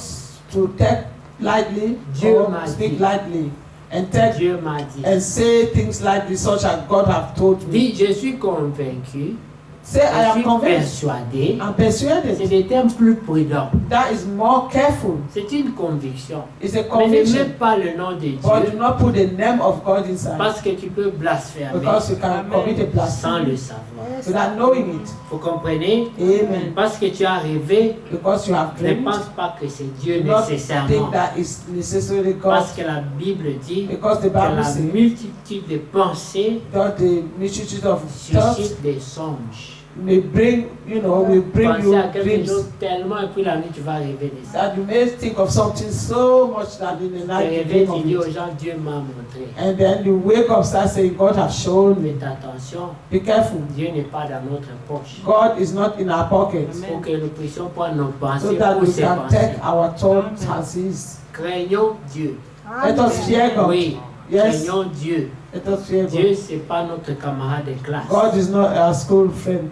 to take lightly Dieu or m'a speak dit. lightly and take Dieu m'a dit. and say things like this such as God have told me. Dis, je suis convaincu, Say I je am suis convinced. persuadé. I'm C'est persuaded. des termes plus prudents. That is more careful. C'est une conviction. It's a Mais ne mets conviction. pas le nom de But do Dieu not put the name of God inside parce que tu peux blasphémer because you can Amen. commit a sans blasphemy le savoir. without knowing it. Vous comprenez? Amen. Parce que tu as rêvé, Because you have ne dreamed. pense pas que c'est Dieu Do not nécessairement. think that is necessarily God. Parce que la Bible dit Because the que Bible la says multitude de pensées that the multitude of thoughts suscite des songes. may bring, will bring Penser you à quelque dreams. chose tellement et puis la nuit tu vas rêver de ça. That you may think of something so much that in the Tu night you rêves, dream tu dis aux of it. gens, Dieu m'a montré. And then you wake up, start saying, God has shown me. Faites attention, Be careful. Dieu n'est pas dans notre poche. God is not in our pockets. Amen. Pour que nous puissions prendre nos So pensées that pour we ses can pensées. take our thoughts as His. Craignons Dieu. Let us fear God. Oui, Yes, craignons Dieu. let us fear Dieu, God. c'est pas notre camarade de classe. God is not our school friend.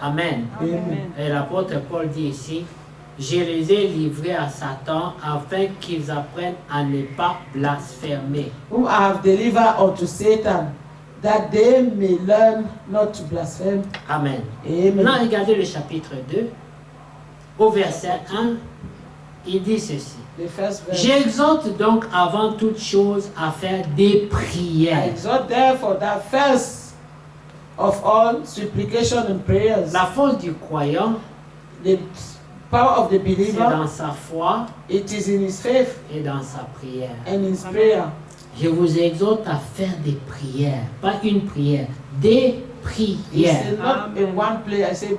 Amen. Amen. Et l'apôtre Paul dit ici, je les ai livrés à Satan afin qu'ils apprennent à ne pas blasphémer. Whom I have delivered unto Satan, that they may learn not to blaspheme. Amen. Maintenant, Amen. regardez le chapitre 2, au verset 1, il dit ceci. The first verse. J'exhorte donc avant toute chose à faire des I prières. exhort therefore that first of all supplication and prayers, La force du croyant, the power of the c'est believer, dans sa foi it is in his faith et dans sa prière. and his Amen. prayer. Je vous exhorte à faire des prières, pas une prière, des He prières, said not in Amen. one prayer, I say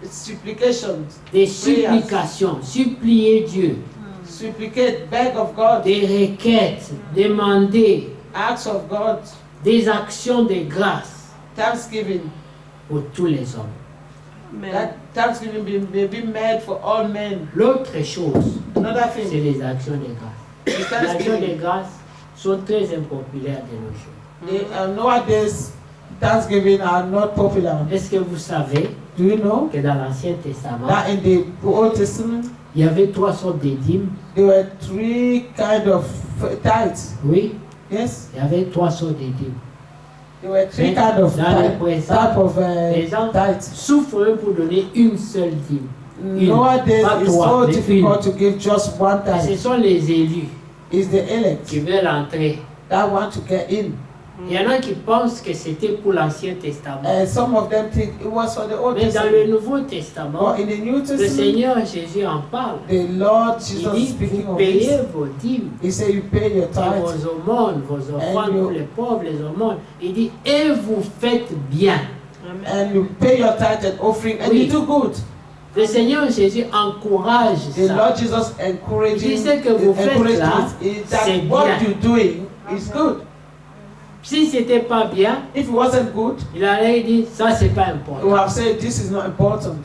supplications, des supplications, supplier Dieu, supplicate, beg of God, des requêtes, demander, acts of God, des actions de grâce thanksgiving. pour tous les hommes. Amen. That thanksgiving may be made for all men. L'autre chose, Another c'est thing, les actions de grâce. is Les actions de thanksgiving. grâce sont très impopulaires de nos jours. Nowadays, thanksgiving are not popular. Est-ce que vous savez Do you know que dans l'Ancien Testament, that in the Old Testament il y avait 3 sortes de dîmes? there were three kind of tithes? Oui, Yes, il y avait 3 sortes de dîmes. there were three Mais kind of dans le présent, type of les gens tithes. souffrent pour donner une seule dîme. Une, Nowadays, pas it's trois, so mais difficult to give just one Et ce tithe. sont les élus It's the elect qui veulent entrer. that want to get in. Il y en a qui pensent que c'était pour l'Ancien Testament. And some of them think it was for the Old Mais dans le Testament. Nouveau Testament, But in the New le Testament, Seigneur Jésus en parle. the Lord Il Jesus dit, speaking vous of payez this. vos dîmes, He said, you pay your et tithe vos aumônes, vos offrandes you- pour les pauvres, les aumônes. Il dit, et vous faites bien. Amen. and you pay your tithe and offering and Oui. you do good. Le Seigneur Jésus encourage The ça. Lord Jesus encouraging, Il dit, ce que vous faites encouraged là, it is that c'est what bien. you're doing is good. Si c'était pas bien, If it wasn't good, il allait dire, ça c'est pas you important. have said this is not important.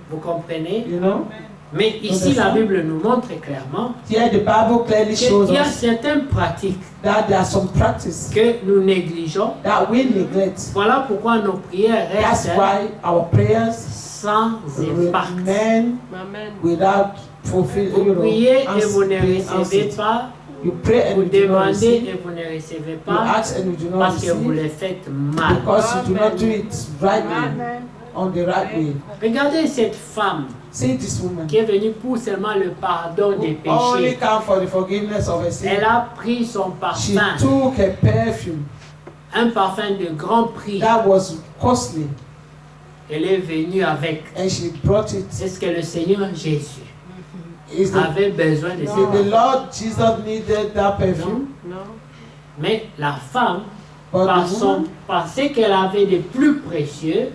Vous comprenez? You know? Mais ici, la Bible nous montre clairement Here the Bible clearly shows qu'il y a us certaines pratiques that there are some practices que nous négligeons. that we neglect. Voilà pourquoi nos prières That's restent why our prayers sans impact. remain Amen. without fulfilling. Vous priez et vous ne being recevez answered. pas. You pray and Vous you do not demandez receive. et vous ne recevez You pas ask and you do not parce que vous receive le faites mal. because you do not do it rightly, Amen. on the right way. Regardez cette femme See this woman qui est venue pour seulement le pardon des who only péchés. come for the forgiveness of her Elle sin. a pris son She parfum, took her perfume un parfum de grand prix. that was costly Elle est venue avec. and she brought it. Est-ce que le Seigneur Jésus Is the, avait besoin de did ça? the Lord Jesus needed that perfume? No. Mais la femme, But par the woman, ce qu'elle avait de plus précieux,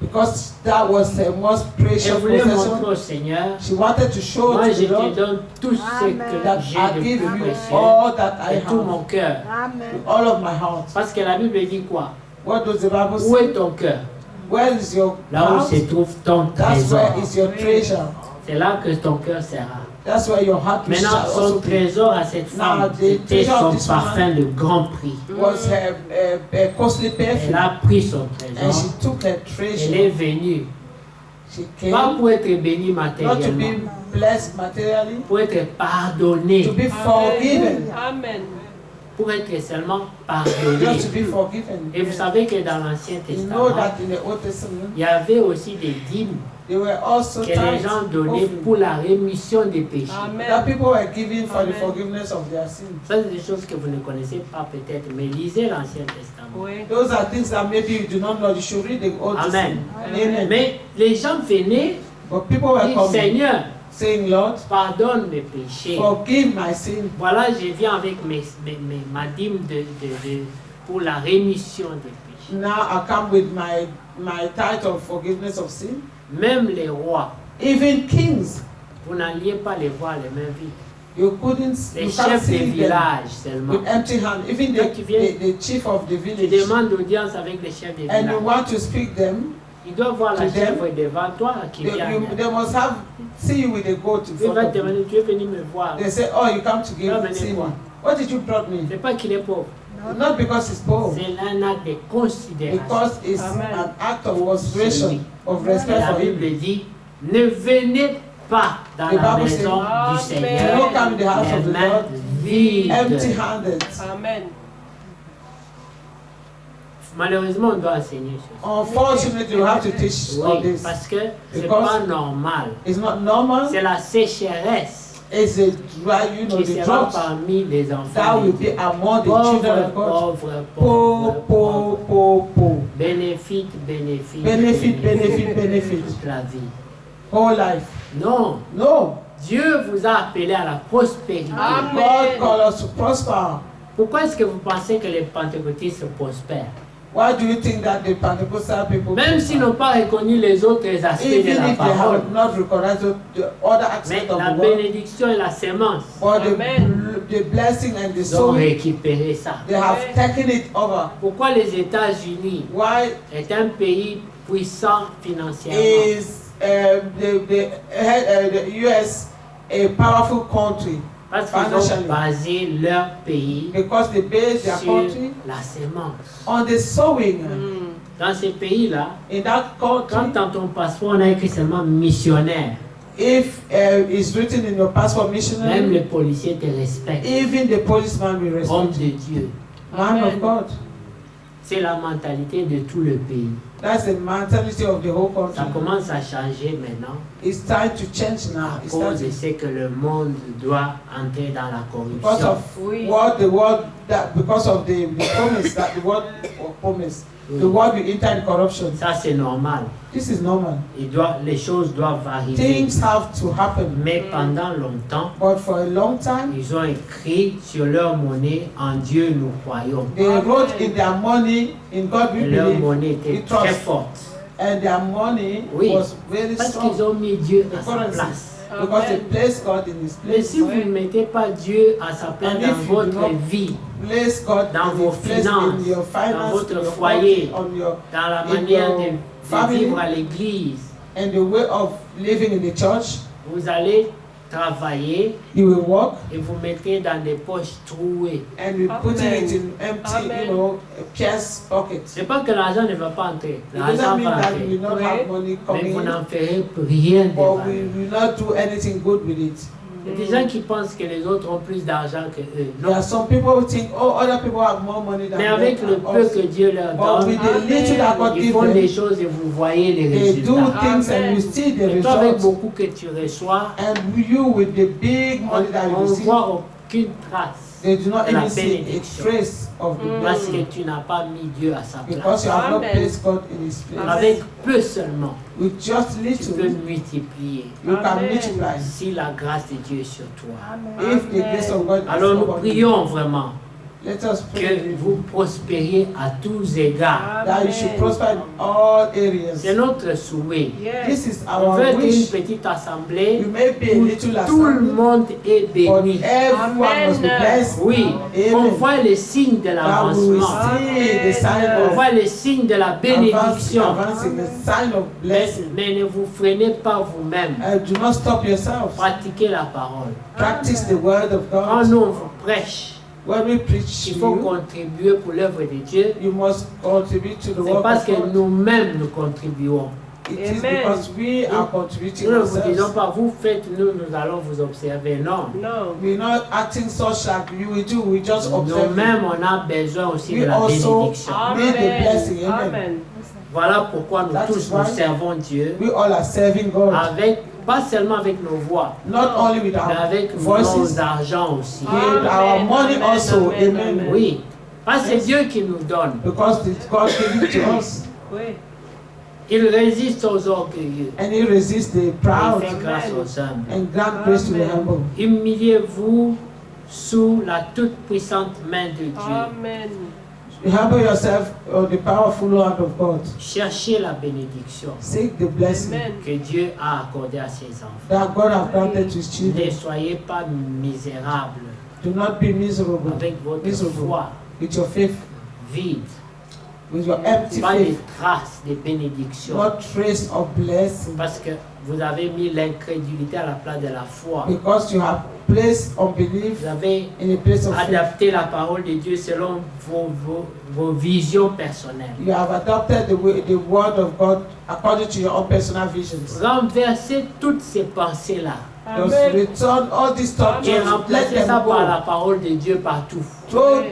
because that was her most precious elle voulait montrer possession, au Seigneur, she wanted to show moi to je the te Lord donne tout ce que that j'ai I de give plus you précieux all that I et tout have, mon cœur. Amen. with all of my heart. Parce que la Bible dit quoi? What does the Bible Où say? est ton cœur? Where is your Là où heart? se trouve ton That's trésor. where is your treasure. C'est là que ton cœur sera. That's where your heart will Maintenant, shall son also be. trésor à cette Now, femme, the c'était treasure of son this parfum de grand prix. Was her costly Elle perfume, a pris son and trésor. she took her Elle est treasure. venue She Pas came pour être béni not to be matériellement, blessed materially, pour être pardonné, to be forgiven, Amen. pour être seulement just to pardonné. be forgiven. Et vous savez que dans l'Ancien You know Testament, that in the Old Testament, il y avait aussi des dîmes they were also que les tithes, gens donnaient offering, pour la rémission des péchés. that Amen. people were giving for the Amen. forgiveness of their sins. Ça, c'est des choses que vous ne connaissez pas peut-être, mais lisez l'Ancien Testament. Oui. Those are things that maybe you do not know. You should read the Old Amen. Testament. Amen. Mais les gens venaient But people were dire, coming, Seigneur, saying, Lord, pardonne mes péchés. forgive my sin. Voilà, je viens avec ma dîme pour la rémission des péchés. Now I come with my tithe of forgiveness of sin. Même les rois, Even kings, vous n'alliez pas les voir les mains vides. you couldn't, Les you can't chefs des see them villages seulement. with empty hand. Even Quand tu viens- the chief of the Tu village, demandes audience avec les chefs des and you villages. want to speak them, Ils doivent voir la to them, chèvre devant toi qui vient. they must have see you with a goat in Il front va of te you. demander, tu es venu me voir. They say, oh, you come to Tu vas give see venir me. quoi? What did you brought me? C'est pas qu'il est pauvre. Not because he's poor, C'est un acte de considération. because it's Amen. an act of consideration, of respect La for him. Bible dit, ne venez pas dans The la Bible maison says, du Amen. Seigneur Do not come in the house of les the mains Lord vides. empty-handed. Amen. Malheureusement, on doit enseigner sur ça. Unfortunately, you have to teach all Oui, this. parce que c'est Because- pas normal. It's not normal. C'est la sécheresse It's a dry, you know, qui the sera drought parmi les that enfants. will de be Dieu. among the children Pauvres, of God. pauvres, Poor, pauvres, poor, pauvres. poor, poor. Bénéfice, bénéfice. Benefit, benefit, benefit. Toute la vie. Whole life. Non. No. Dieu vous a appelé à la prospérité. Amen. God called us to prosper. Pourquoi est-ce que vous pensez que les pentecôtistes prospèrent? Why do you think that the Pentecostal people, Même s'ils n'ont pas reconnu les autres aspects de even la if they parole. have not recognized the other Mais aspects of la the word, bénédiction et la sémence, but Amen. the blessing and the ils ont sowing, récupéré ça. they have Amen. taken it over. Pourquoi les États-Unis Why est un pays puissant financièrement? is the US a powerful country? Parce qu'ils ont financially. basé leur pays Because they base their sur country la sémence. on the sowing. Dans ces pays-là, In that quand country, dans ton passeport on a écrit seulement missionnaire, if it's written in your passport même missionary, les policiers te respectent. even the policeman will Homme respect de you. Dieu. Man of Amen. God. C'est la mentalité de tout le pays. That's the mentality of the whole Ça country. commence à changer maintenant It's time to change now. à It's cause time de ce que le monde doit entrer dans la because corruption. of Oui. what the world that because of the promise that the world promise. The Oui. world will enter in corruption. Ça c'est normal. This is normal. Les choses doivent arriver. Things have to happen. Mais pendant longtemps, But for a long time, ils ont écrit sur leur monnaie en Dieu nous croyons. they wrote in their money, in God we Et leur believe, monnaie était we trust. très forte. and their money Oui. was very Parce qu'ils strong ont mis Dieu à The sa currency. place. because they Amen. placed God in His Mais place. si vous ne mettez pas Dieu à sa place And dans if you do votre not vie, Place God Dans in vos His place finances, in your finance, dans votre in your foyer, on your dans la in manière your de family, vivre à l'église, and the way of living in the church, vous allez travailler you will work et vous mettez dans des poches trouées. and you putting it in empty, Amen. you know, pierced pockets. C'est pas que l'argent ne va pas entrer. It L'argent doesn't mean va that we entrer. will not Oui. have money Mais coming vous in, n'en ferez rien de but we valeur. will not do anything good with it. Il y a des gens qui pensent que les autres ont plus d'argent que eux. There are some people who think, oh, other people have more money than Mais them avec le and peu us. que Dieu leur But with donne, the little that God ils gives font des them, choses et vous voyez les they do résultats. things and Amen. you see the Et toi, avec results. beaucoup que tu reçois, And you with the big on money that you ne receive, voit aucune trace. they do not de la even see a bénédiction. trace of the Parce blessing que tu n'as pas mis Dieu à sa because place. you have not Amen. placed God in His place. Avec peu seulement, With just tu peux little, multiplier you can Amen. multiply. si la grâce de Dieu est sur toi. If the grace of God is Alors nous upon you, prions vraiment let us que pray vous prospériez à tous égards. that you should prosper in all areas. C'est notre souhait. Yes. This is On our veut être une wish. petite assemblée You may be a où little tout le assembly, monde est but béni. everyone must be blessed. Oui, on Amen. voit les signes de That we will l'avancement. see the sign On of voit les signes de la bénédiction. advancing, the sign of blessing. Mais ne vous freinez pas vous-même. Do not stop yourself. Pratiquez la parole. Practice the word of Quand God. nous on vous prêche, When we preach il to faut you, contribuer pour l'œuvre de Dieu. you must contribute to the C'est work parce of que God. nous-mêmes nous contribuons. It is Amen. because we are contributing Nous ne vous disons ourselves. pas, vous faites, nous allons vous observer. Non. No. We're not acting such like you will do. We just observe. Nous-mêmes, on a besoin aussi We de la also bénédiction. need the blessing. Amen. Amen. Voilà pourquoi nous That tous is nous why servons Dieu, We all are serving God. avec, pas seulement avec nos voix, Not only with mais our avec voices, nos argents aussi. with our money also. Amen. Oui, parce que c'est Dieu qui nous donne. Because God gave it to us. Oui. Il résiste aux orgueilleux. And He resists the Il proud fait grâce aux humbles. and grant grace to the humble. Humiliez-vous sous la toute-puissante main de Dieu. Amen. You humble yourself on the powerful hand of God. Cherchez la bénédiction Seek the blessing Amen. que Dieu a accordée à ses enfants. that God has granted to His Ne children. soyez pas misérables Do not be miserable avec votre Miserable. foi with your faith, vide. with your empty Pas de faith, traces de bénédiction. not trace of blessing. Parce que vous avez mis l'incrédulité à la place de la foi. Because you have placed unbelief Vous avez in a place of faith. adapté la parole de Dieu selon vos visions personnelles. You have adopted the word of God according to your own personal visions. Renversez toutes ces pensées-là Just Amen. return all these thoughts. et Let remplacez them ça par go. la parole de Dieu partout. So,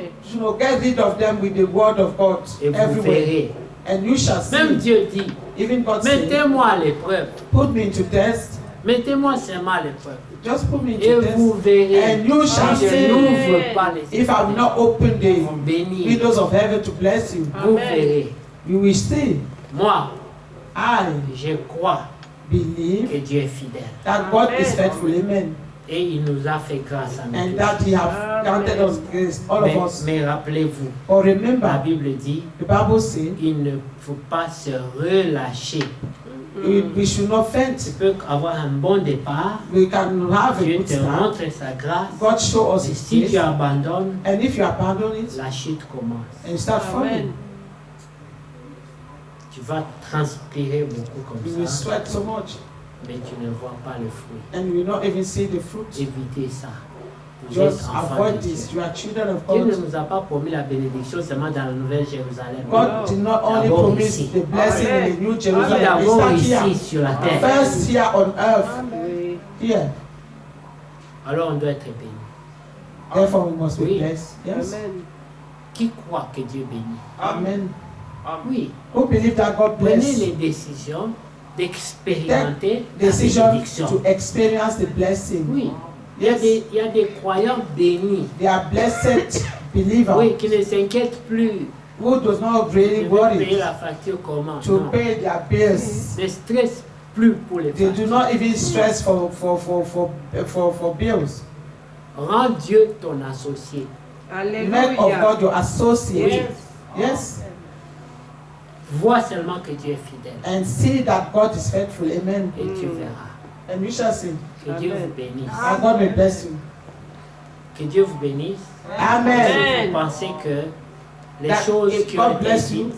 get rid of them with the word of God Et vous everywhere. verrez. And you shall Même see. Dieu dit, Even God said, mettez-moi à l'épreuve. put me into test. Mettez-moi seulement à l'épreuve. Just put me Et into vous test. verrez. And you shall Si je see. n'ouvre pas les If I will not open the vous bénir, windows of heaven to bless you, vous Amen. verrez. you will see. Moi, I je crois believe que Dieu est fidèle. that God is Amen. faithful. Amen. Et il nous a fait grâce à nous And tous. that He have granted us grace, all of us. Mais rappelez-vous, But la remember, Bible dit, the Bible says, il ne faut pas se relâcher. we should not faint. Tu peux avoir un bon départ, We can have a Dieu good te start. montre sa grâce, God show us et His si tu grace. abandonnes, And if you abandon it la chute commence. and you start falling, Amen. Tu vas transpirer beaucoup you comme will ça, sweat so much mais tu ne vois pas le fruit. and you will not even see the fruit. Évitez ça. Vous êtes Just enfants avoid de Dieu. this. You are children of Dieu ne God. nous a pas promis la bénédiction seulement dans la Nouvelle Jérusalem. God did not only D'abord promise ici. the blessing in the New Mais Jerusalem. It's d'abord not ici here. sur la terre. First here on earth. Oui. Here. Alors on doit être béni. Therefore we must be Oui. blessed. Yes. Amen. Qui croit que Dieu bénit? Amen. Oui. Who believe that God Prenez bless? les décisions d'expérimenter la Decision bénédiction. to experience the blessing. Oui. Yes. Il y a des croyants bénis. They are blessed believers Oui, qui ne s'inquiètent plus. who does not Je really vais worry payer la facture comment? to Non. pay their bills. Ne stresse plus pour les They do factures. not even stress for bills. Rends Dieu ton associé. Make of God your associate. Yes. Yes. Vois seulement que Dieu est fidèle. And see that God is faithful. Amen. Et tu verras. And you shall see. Que Dieu Amen. vous bénisse. And God may bless you. Que Dieu vous bénisse. Amen. Si vous pensez que les That choses if qui ont God été bless you, dites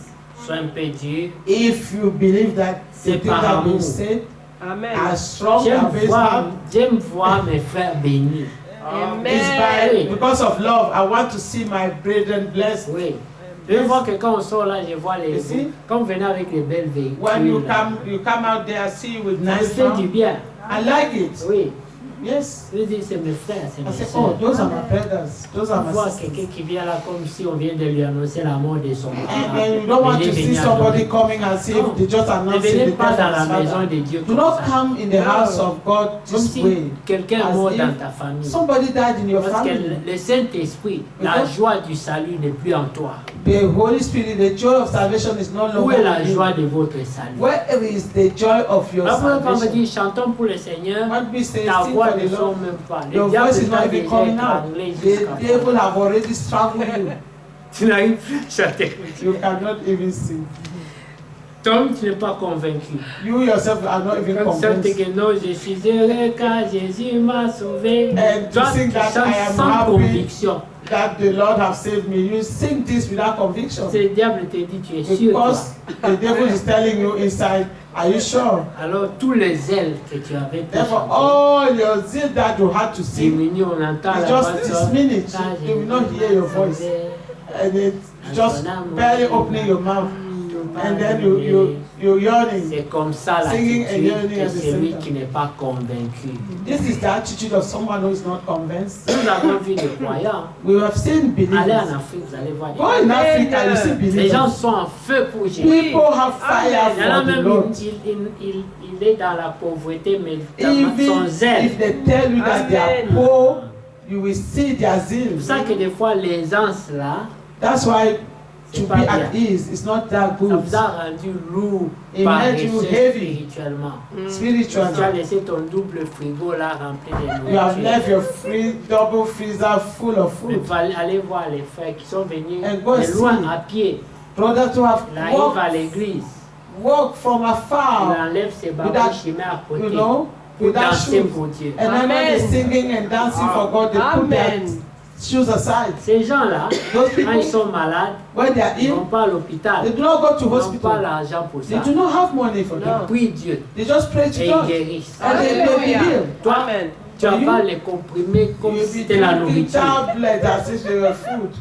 sont un peu dures, If you believe that the c'est things par that have been amour. said Amen. are strong and based on J'aime voir mes frères bénis. is Amen. by because of love. I want to see my brethren blessed. Oui. Je vois que quand on sort là, je vois les. You see? Quand vous venez avec les belles véhicules. When you là, come out there, I see you with ça me nice fait du car. bien. I like it. Oui. Yes. Je dis, c'est mes frères, c'est I mes say, oh, soeurs. those are my brothers. Those are On my voit sisters. quelqu'un qui vient là comme si on vient de lui annoncer la mort de son And papa. then you don't want Venez to see venir somebody adorer. coming as if Non. they just Ne announced venez the pas death dans of la his maison father. de Dieu Do comme not ça. come in the house of God Comme this si way. quelqu'un est As mort if dans ta famille. Somebody died in your Parce que family. le Saint-Esprit, la Because- joie du salut n'est plus en toi. The Holy Spirit, the joy of salvation is no Où longer est la in you. joie de votre salut? Where is the joy of your Après, quand on me salvation? dit chantons pour le Seigneur, What we say, ta sing voix for ne the sort Lord. même pas. Le Your diable voice is t'a not even déjà coming out. étranglé The jusqu'à devil toi. have already strangled you. Tu n'arrives plus à chanter. You cannot even sing. Tom, tu n'es pas convaincu. You yourself are not even Comme ça, tu convinced. dis que non, je suis heureux car Jésus m'a sauvé. And to Toi, sing tu that I chantes am sans happy. conviction. That the Lord have saved me. You sing this without conviction. C'est le diable te dit, tu es sûr, toi. Because the devil is telling you inside, are you sure? Alors, tous les ailes que tu avais pour Therefore, chanter, all your zeal that you had to sing, diminue, on entend it's la just voix this sortir. minute. Ah, You will not hear your voice. And it's just barely opening your mouth to pas and then terminé. you're yawning. C'est comme ça Singing and l'attitude yearning de at the same celui time. qui n'est pas convaincu. This is the attitude of someone who is not convinced. Nous avons vu des croyants. We have seen Allez en believers. Afrique, vous allez voir des Go in Africa, you see Les gens believers. sont en feu pour Jésus. People have fire Il y en a for the même, Lord. il est dans la pauvreté, mais son Even zèle. if they tell you that they are Amen. poor, you will see their C'est zeal. pour ça que des fois, l'aisance là, That's why to c'est be pas at bien. ease is not that Ça good vous a rendu lourd, It made you paresseux heavy. spirituellement. Tu as spiritually. laissé ton double frigo là rempli de You have nourriture. left your double freezer full of Mais food. allez voir les frères qui sont venus And go de loin see. à pied. Brother to have Il arrive à walked l'église. walk from Il afar, enlève ses Without- babouches, il met à you côté know, pour without danser shoes. pour Dieu. And then when they're Amen. singing and dancing for God, they put their Amen. shoes aside. Ces gens-là, Those quand ils people, sont malades, when they are ils ne vont ill, pas à l'hôpital. they do not go to Ils n'ont pas hospital. l'argent pour They ça. do not have money for Ils that. prient Dieu They just pray to et ils God. guérissent. And they be Hallelujah. healed. Toi, Amen. tu For you, vas les comprimer comme You'll si be c'était la drinking nourriture. tablets as if they were food.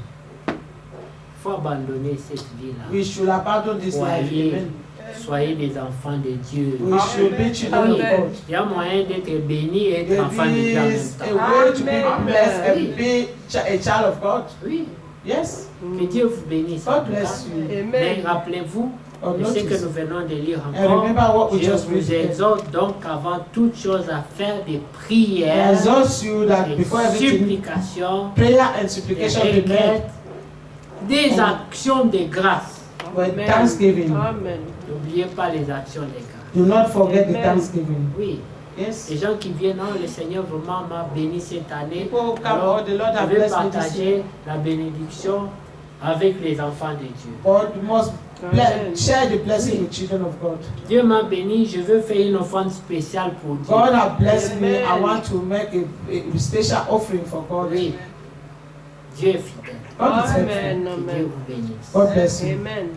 Il faut abandonner cette vie-là. We should abandon this life. Soyez, Amen. soyez des enfants de Dieu. We should be children of Oui, God. il y a moyen d'être béni et être enfant de Dieu en There même is a temps. way to be Amen. blessed and be a child of God. Oui, Yes. que Dieu vous bénisse. en God tout bless cas. you. Mais Amen. rappelez-vous, God je sais que notice. nous venons de lire And encore. remember what we Je just vous read. exhorte donc avant toute chose à faire des I prières, exhort you that des before everything, supplications, prayer and des supplication be made requêtes, des actions de grâce. with Amen. thanksgiving. Amen. N'oubliez pas les actions de grâce. Do not forget the Amen. thanksgiving. Oui, Yes. les gens qui viennent, oh, le Seigneur vraiment m'a béni cette année. People who come, Alors, oh, the Lord je have vais blessed me this year. partager la bénédiction avec les enfants de Dieu. God must Amen. share the blessing with children of God. Dieu m'a béni, je veux faire une offrande spéciale pour Dieu. God has blessed me. I Amen. want to make a special offering for God. Oui, Dieu est fidèle. God is faithful. Amen. Que Dieu Amen. vous bénisse. God bless you. Amen.